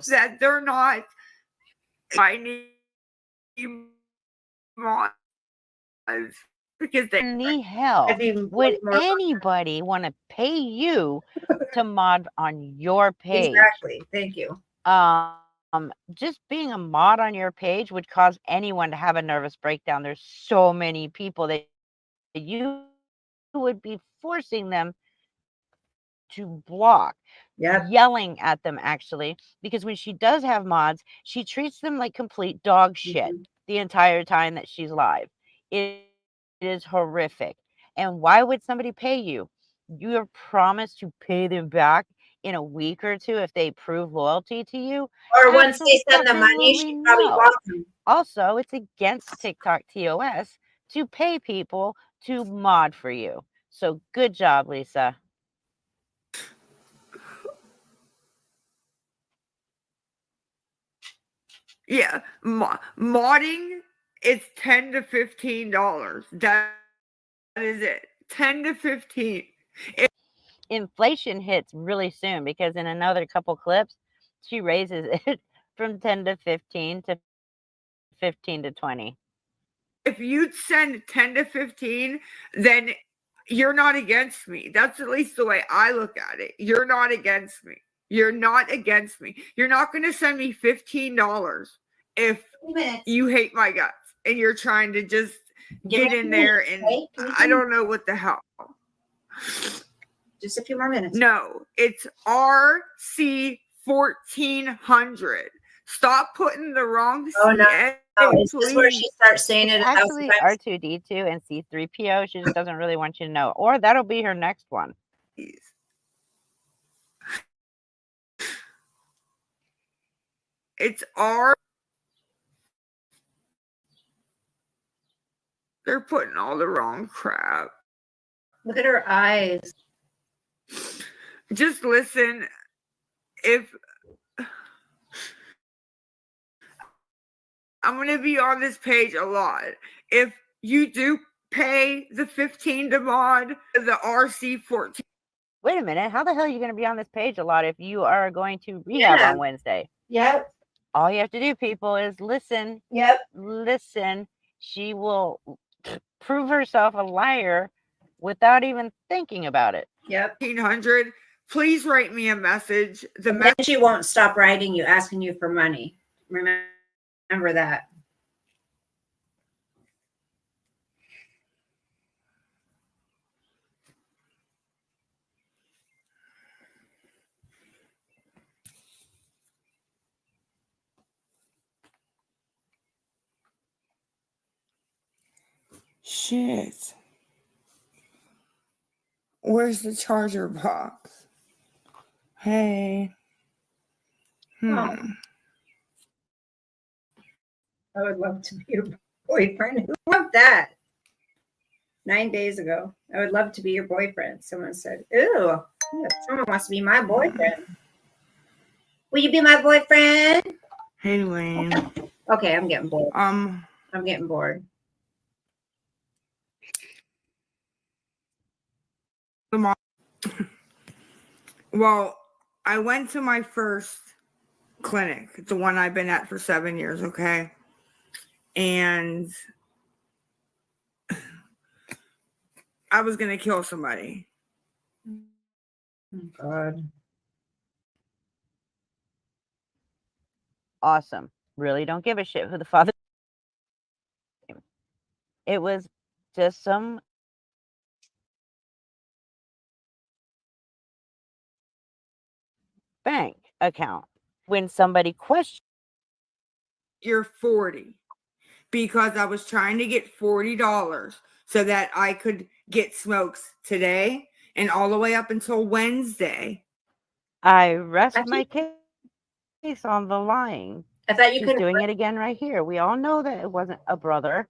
That they're not. I need mods because they In the hell I'd be would way more- anybody want to pay you to mod on your page? Exactly. Thank you. Just being a mod on your page would cause anyone to have a nervous breakdown. There's so many people that you would be forcing them to block, Yep. yelling at them actually, because when she does have mods, she treats them like complete dog shit Mhm. the entire time that she's live. It is horrific. And why would somebody pay you? You are promised to pay them back in a week or two if they prove loyalty to you. Or once they send the money, Absolutely she probably no. wants them. Also, it's against TikTok TOS to pay people to mod for you. So good job, Lisa. Yeah, modding is $10 to $15. That is it. 10 to 15. Inflation hits really soon because in another couple clips, she raises it from 10 to 15 to 15 to 20. If you'd send 10 to 15, then you're not against me. That's at least the way I look at it. You're not against me. You're not against me. You're not going to send me $15 if 2 minutes. you hate my guts and you're trying to just Give me get a in few there minutes, and okay? Give me a I few don't know what the hell. Just a few more minutes. No, it's RC 1400. Stop putting the wrong Oh, no. CN, Oh, is this where please. she starts saying it It's a thousand actually times? R2D2 and C3PO. She just doesn't really want you to know. Or that'll be her next one. It's R. They're putting all the wrong crap. Look at her eyes. Just listen. If I'm going to be on this page a lot, if you do pay the 15 to mod the RC 14, Wait a minute. How the hell are you going to be on this page a lot if you are going to rehab Yeah. on Wednesday? Yep. All you have to do, people, is listen. Yep. Listen. She will prove herself a liar without even thinking about it. Yep. 1500, please write me a message. The Then she won't stop writing you, asking you for money. Remember that. Shit. Where's the charger box? Hey. Oh. I would love to be your boyfriend. Who wrote that? 9 days ago. I would love to be your boyfriend. Someone said, "Ew, someone wants to be my boyfriend. Will you be my boyfriend?" Hey, Lane. Okay, I'm getting bored. Um, I'm getting bored. well, I went to my first clinic, the one I've been at for 7 years, okay? And I was going to kill somebody. Oh, God. Awesome. Really don't give a shit who the father. It was just some bank account. When somebody questioned, You're 40 because I was trying to get $40 so that I could get smokes today and all the way up until Wednesday. I rest I my case on the lying. I thought you She's could. doing it again right here. We all know that it wasn't a brother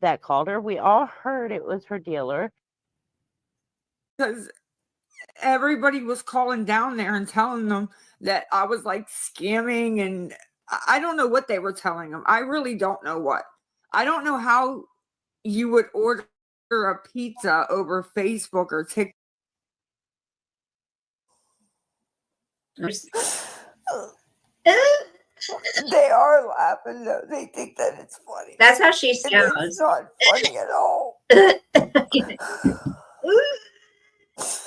that called her. We all heard it was her dealer. Because everybody was calling down there and telling them that I was like scamming, and I don't know what they were telling them. I really don't know what. I don't know how you would order a pizza over Facebook or TikTok. They are laughing though. They think that it's funny. That's how she And sounds. it's not funny at all.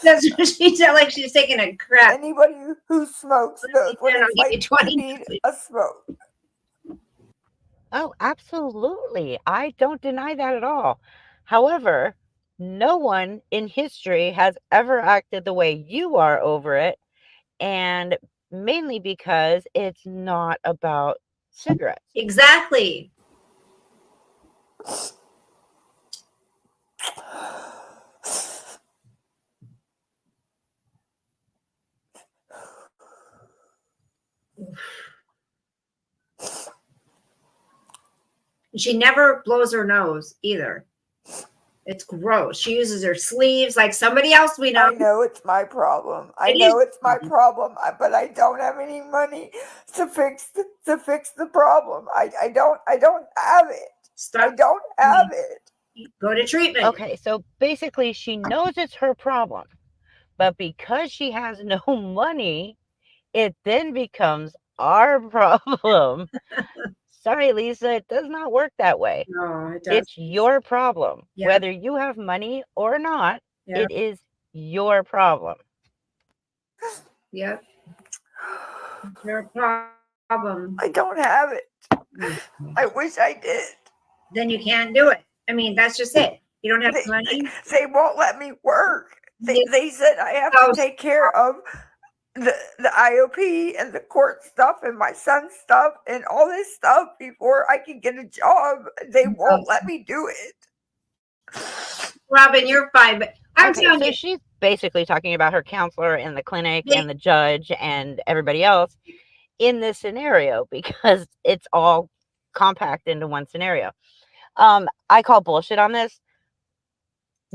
That's what she sounded like. She was taking a crap. Anybody who smokes knows what I'll it's give you like 20. to need a smoke. Oh, absolutely. I don't deny that at all. However, no one in history has ever acted the way you are over it, and mainly because it's not about cigarettes. Exactly. She never blows her nose either. It's gross. She uses her sleeves like somebody else we know. I know it's my problem. I It know is it's my problem, but I don't have any money to fix the problem. I don't have it. I Start. don't have it. Go to treatment. Okay, so basically, she knows it's her problem, but because she has no money, it then becomes our problem. Sorry, Lisa, it does not work that way. No, it does. It's your problem. Yeah. Whether you have money or not, Yeah. it is your problem. Yep. Your problem. I don't have it. I wish I did. Then you can't do it. I mean, that's just it. You don't have They, money. they won't let me work. Yeah. They said I have Oh, to take care of the IOP and the court stuff and my son's stuff and all this stuff before I can get a job. They won't let me do it. Robin, you're fine, but I'm Okay, telling so you, she's basically talking about her counselor and the clinic They- and the judge and everybody else in this scenario because it's all compact into one scenario. I call bullshit on this.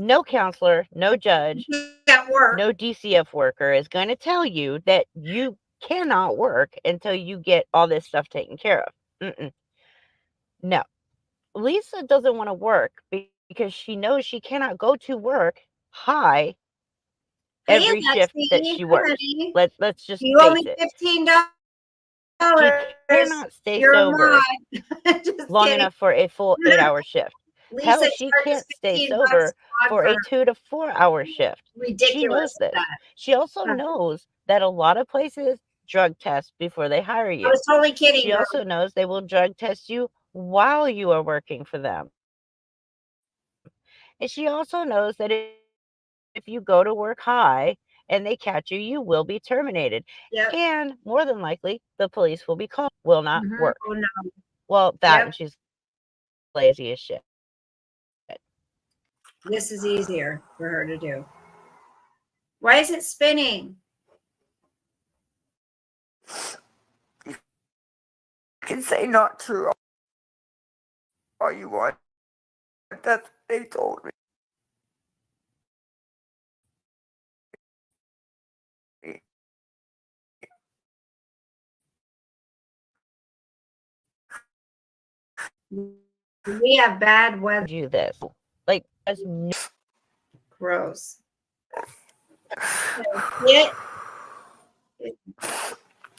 No counselor, no judge, at work. no DCF worker is going to tell you that you cannot work until you get all this stuff taken care of. No. Lisa doesn't want to work because she knows she cannot go to work high Hey, every shift that Lexi, she works. honey, Let's just you owe me face it. $15. She cannot stay You're sober not. Just long kidding. enough for a full 8-hour shift. Lisa Hell, she charges can't stay $15 sober for a her. 2 to 4 hour shift. Ridiculous. She knows this. That. She also Huh. knows that a lot of places drug test before they hire I you. was totally kidding. She girl. also knows they will drug test you while you are working for them. And she also knows that if you go to work high and they catch you, you will be terminated. Yep. And more than likely, the police will be called. Will not Mhm. work. Oh, no. Well, that Yep. and she's lazy as shit. This is easier for her to do. Why is it spinning? You can say not true all you want. That's what they told me. We have bad weather. Do this. Like, as no Gross. Yeah.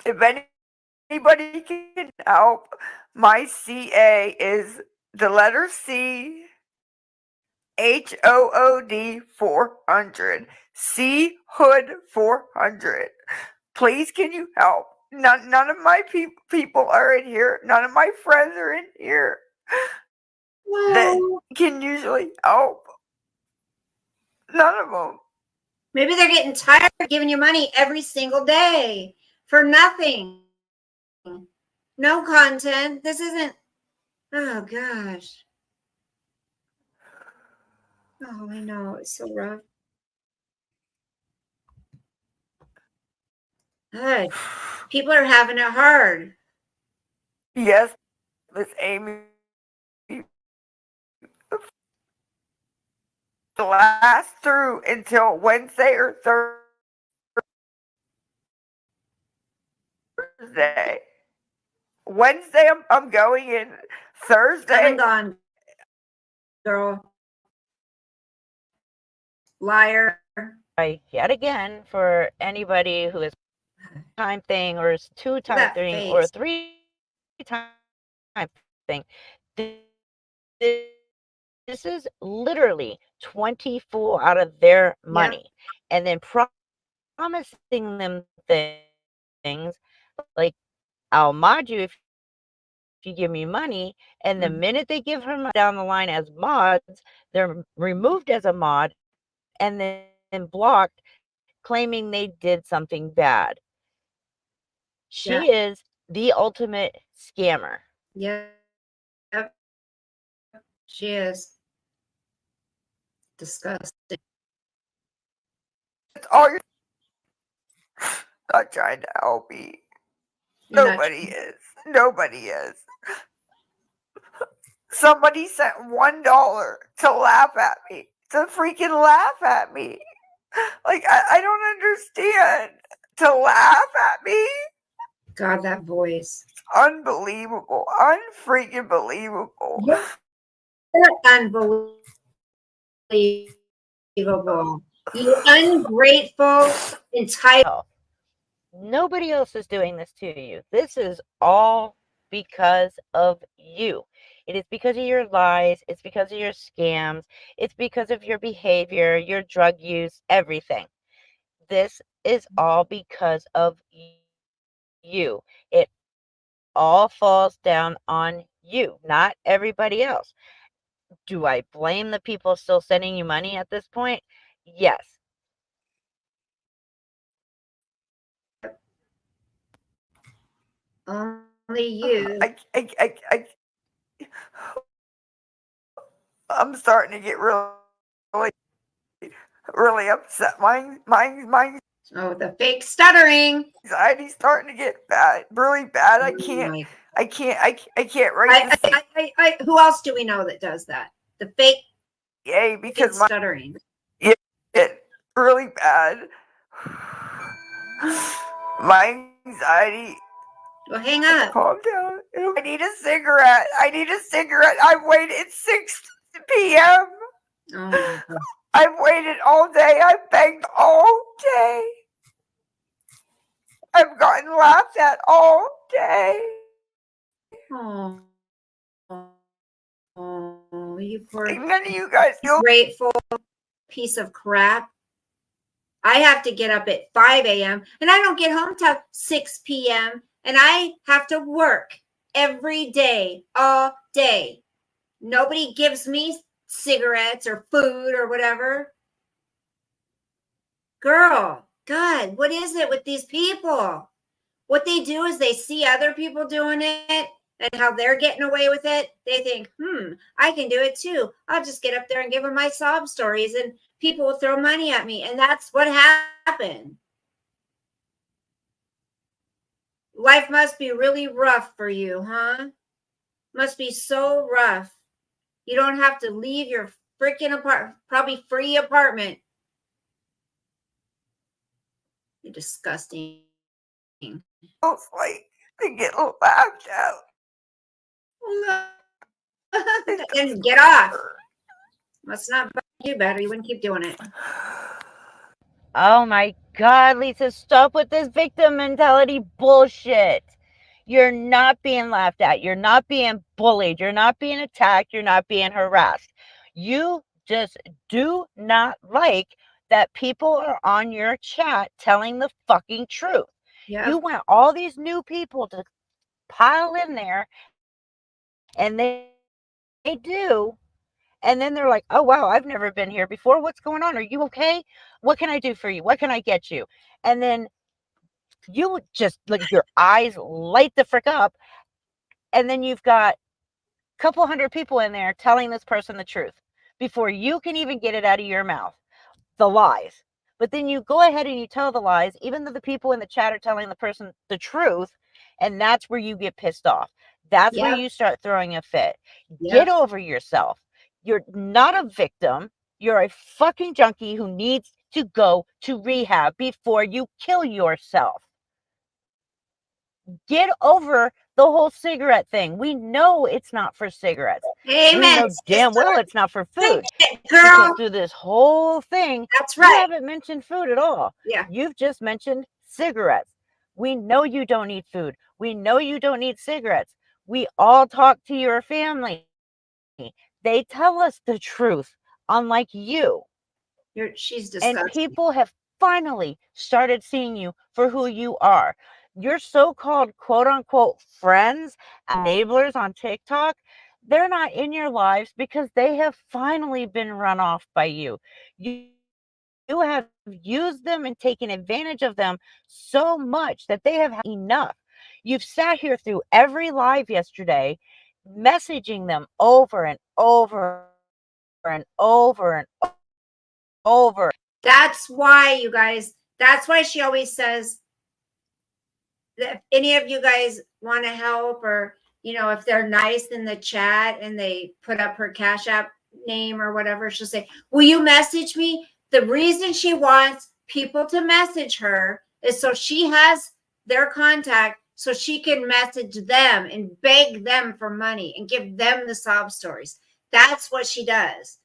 If anybody can help, my CA is the letter C, HOOD 400, C Hood 400. Please, can you help? None of my people are in here. None of my friends are in here that Well, can usually help. None of them. maybe they're getting tired of giving you money every single day for nothing. No content. This isn't. Oh, gosh. Oh, I know. It's so rough. God, people are having it hard. Yes, Miss Amy. To last through until Wednesday or Thursday. Wednesday, I'm going in. Come Thursday, and gone, girl. Liar. yet again for anybody who is time thing or is 2-time that thing or face. 3-time thing. This This is literally 24 out of their Yeah. money, and then promising them things like, I'll mod you if you give me money, and the Mhm. minute they give her money down the line as mods, they're removed as a mod and then blocked, claiming they did something bad. Yeah. She is the ultimate scammer. Yeah. Yep. She is disgusting. It's all you're not trying to help me. You're not Nobody is. Nobody is. Somebody sent $1 to laugh at me. To freaking laugh at me. Like, I don't understand. To laugh at me? God, that voice. Unbelievable. Unfreaking believable. You're unbelievable. You ungrateful, entitled. Oh, nobody else is doing this to you. This is all because of you. It is because of your lies. It's because of your scams. It's because of your behavior, your drug use, everything. This is all because of you. It all falls down on you, not everybody else. Do I blame the people still sending you money at this point? Yes. Only you. I'm starting to get really upset. My Oh, the fake stuttering. anxiety's starting to get bad, really bad. I Oh can't my- write this who else do we know that does that? The fake yay because my stuttering. it really bad. My anxiety. Well, hang up. Calm down. I need a cigarette. I've waited 6 p.m. Oh my God. I've waited all day. I've begged all day. I've gotten laughed at all day. Oh, you poor None of you guys feel grateful piece of crap. I have to get up at 5 a.m. and I don't get home till 6 p.m. and I have to work every day, all day. Nobody gives me cigarettes or food or whatever. Girl, God, what is it with these people? What they do is they see other people doing it and how they're getting away with it. They think, I can do it too. I'll just get up there and give them my sob stories and people will throw money at me. And that's what happened. Life must be really rough for you, huh? Must be so rough. You don't have to leave your freaking apartment, probably free apartment. You're disgusting. like to get laughed at. Then get off. Must not bug you better. You wouldn't keep doing it. Oh my God, Lisa, stop with this victim mentality bullshit. You're not being laughed at. You're not being bullied. You're not being attacked. You're not being harassed. You just do not like that people are on your chat telling the fucking truth. Yeah. You want all these new people to pile in there, and they do. And then they're like, oh, wow, I've never been here before. What's going on? Are you okay? What can I do for you? What can I get you? And then you just like your eyes light the frick up. And then you've got a couple hundred people in there telling this person the truth before you can even get it out of your mouth, the lies. But then you go ahead and you tell the lies, even though the people in the chat are telling the person the truth. And that's where you get pissed off. That's where you start throwing a fit. Get over yourself. You're not a victim. You're a fucking junkie who needs to go to rehab before you kill yourself. Get over the whole cigarette thing. We know it's not for cigarettes. Amen. We know damn well it's not for food. Girl. Because through this whole thing, That's right. You haven't mentioned food at all. Yeah. You've just mentioned cigarettes. We know you don't need food. We know you don't need cigarettes. We all talk to your family. They tell us the truth, unlike you. She's And disgusting. people have finally started seeing you for who you are. Your so-called quote unquote friends, enablers on TikTok, they're not in your lives because they have finally been run off by you. You have used them and taken advantage of them so much that they have had enough. You've sat here through every live yesterday, messaging them over and over and over and over. That's why, you guys, that's why she always says that if any of you guys want to help, or, you know, if they're nice in the chat and they put up her Cash App name or whatever, she'll say, will you message me? The reason she wants people to message her is so she has their contact, so she can message them and beg them for money and give them the sob stories. That's what she does.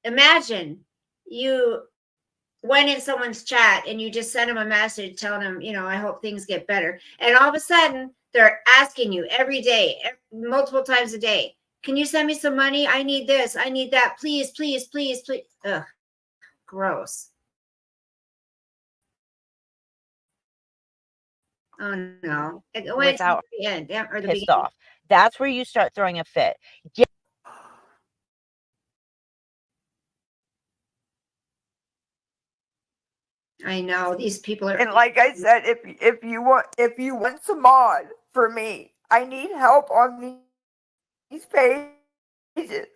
Imagine you went in someone's chat and you just sent them a message telling them, you know, I hope things get better. And all of a sudden, they're asking you every day, multiple times a day, can you send me some money? I need this. I need that. Please, please, please, please. Ugh, gross. Oh, no. It went Without to the end or the pissed beginning. off. That's where you start throwing a fit. I know these people are. And like I said, if you want some mod for me, I need help on these pages.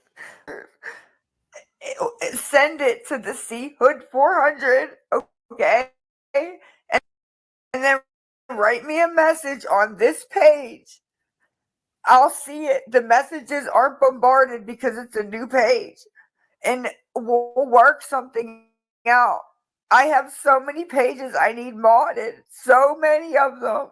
Send it to the C Hood 400, okay? And then write me a message on this page. I'll see it. The messages aren't bombarded because it's a new page, and we'll work something out. I have so many pages I need modded, so many of them.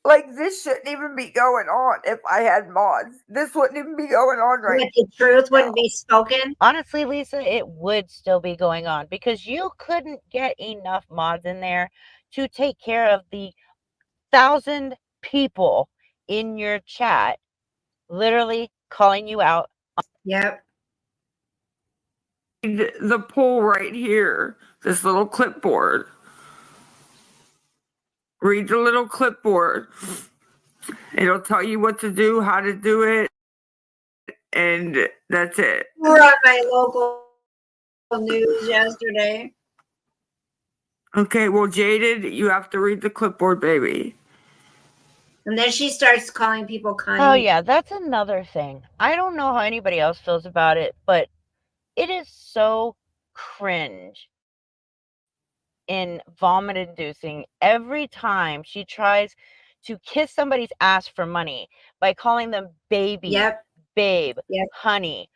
Like, this shouldn't even be going on if I had mods. This wouldn't even be going on right But the truth wouldn't be spoken. Honestly, Lisa, it would still be going on because you couldn't get enough mods in there to take care of the 1,000 people in your chat literally calling you out. Yep. The poll right here, this little clipboard. Read the little clipboard. It'll tell you what to do, how to do it, and that's it. We're on my local news yesterday. Okay, well, Jaded, you have to read the clipboard, baby. And then she starts calling people kind. Oh, yeah, that's another thing. I don't know how anybody else feels about it, but it is so cringe and vomit inducing every time she tries to kiss somebody's ass for money by calling them baby, Yep. babe, Yep. honey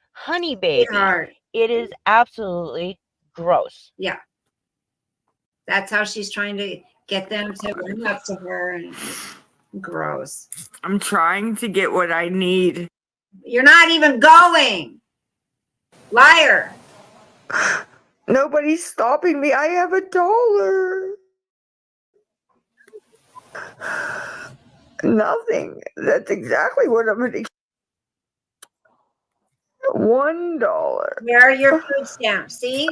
baby. Sweetheart. It is absolutely gross. Yeah. That's how she's trying to get them to run up to her, and gross. I'm trying to get what I need. You're not even going. Liar. Nobody's stopping me. I have $1. Nothing. That's exactly what I'm going to get. $1. Where are your food stamps? See?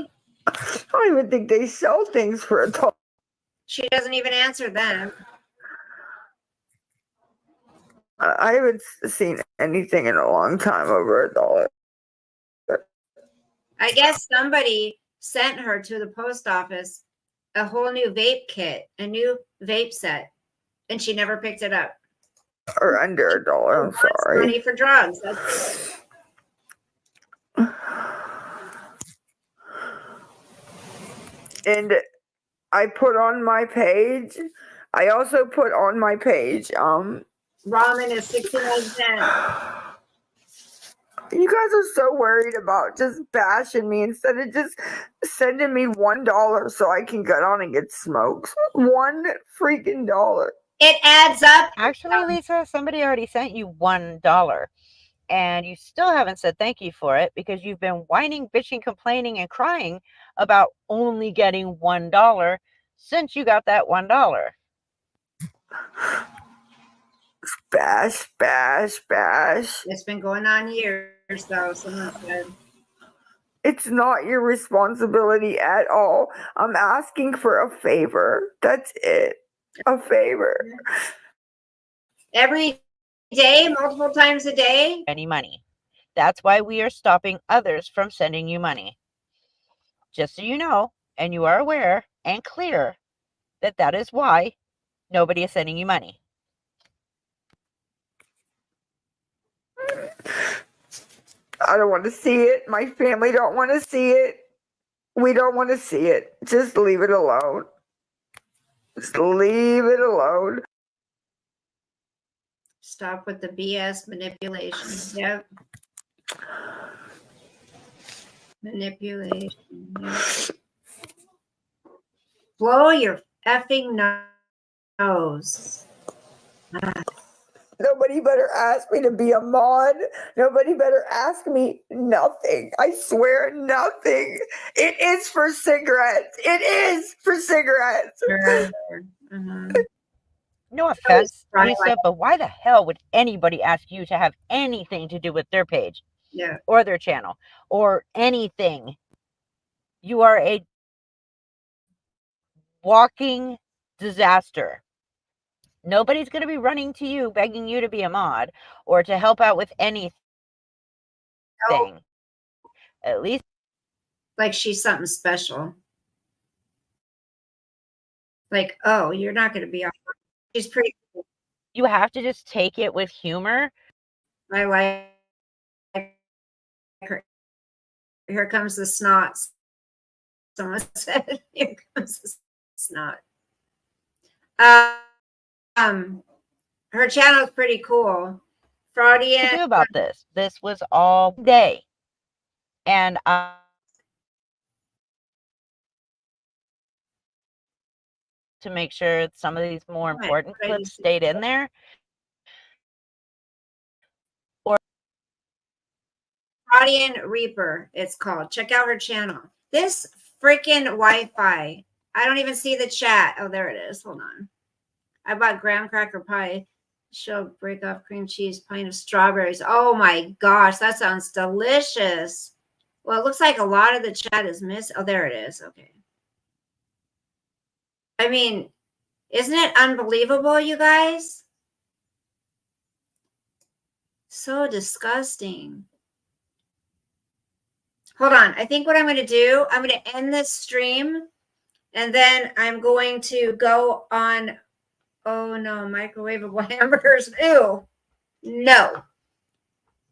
I don't even think they sell things for $1. She doesn't even answer them. I haven't seen anything in a long time over $1. I guess somebody sent her to the post office a whole new vape kit, a new vape set, and she never picked it up. Or under $1. I'm sorry. Money for drugs. That's And I put on my page. I also put on my page. ramen is 69 cents. You guys are so worried about just bashing me instead of just sending me $1 so I can get on and get smokes. $1 freaking dollar. It adds up. Actually, Lisa, somebody already sent you $1 and you still haven't said thank you for it because you've been whining, bitching, complaining, and crying about only getting $1 since you got that $1. Bash, bash, bash. It's been going on years. though. Someone said. It's not your responsibility at all. I'm asking for a favor. That's it. A favor. Every day, multiple times a day. Any money. That's why we are stopping others from sending you money. Just so you know, and you are aware and clear that that is why nobody is sending you money. I don't want to see it. My family don't want to see it. We don't want to see it. Just leave it alone. Just leave it alone. Stop with the BS manipulation. Yep. Manipulation. Yep. Blow your effing nose. Nobody better ask me to be a mod. Nobody better ask me nothing. I swear nothing. It is for cigarettes. It is for cigarettes. Mhm. No offense, right. Lisa, but why the hell would anybody ask you to have anything to do with their page Yeah. or their channel or anything? You are a walking disaster. Nobody's going to be running to you begging you to be a mod or to help out with anything. At least Like she's something special. Like, oh, you're not going to be on. She's pretty cool. you have to just take it with humor. I like her. Here comes the snot. Someone said, here comes the snot. Her channel is pretty cool. Fraudian. To do about this. This was all day. And to make sure some of these more important clips stayed in there. Or Fraudian Reaper, it's called. Check out her channel. This freaking Wi-Fi. I don't even see the chat. Oh, there it is. Hold on. I bought graham cracker pie. She'll break off cream cheese, pint of strawberries. Oh my gosh, that sounds delicious. Well, it looks like a lot of the chat is missed. Oh, there it is. Okay. I mean, isn't it unbelievable, you guys? So disgusting. Hold on. I think what I'm going to do, I'm going to end this stream and then I'm going to go on. Oh no, microwavable hamburgers. Ew. No.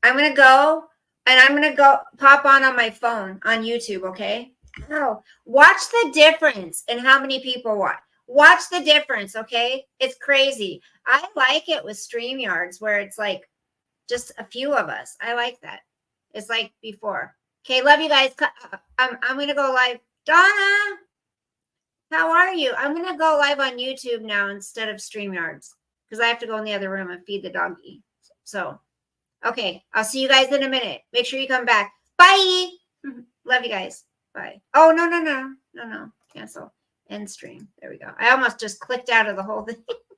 I'm going to go and I'm going to go pop on my phone on YouTube. Okay. Ow. Watch the difference in how many people watch. Watch the difference. Okay. It's crazy. I like it with StreamYards where it's like just a few of us. I like that. It's like before. Okay, love you guys. I'm going to go live. Donna, how are you? I'm going to go live on YouTube now instead of StreamYards because I have to go in the other room and feed the doggy. So, okay, I'll see you guys in a minute. Make sure you come back. Bye. Love you guys. Bye. Oh, no. Cancel. End stream. There we go. I almost just clicked out of the whole thing.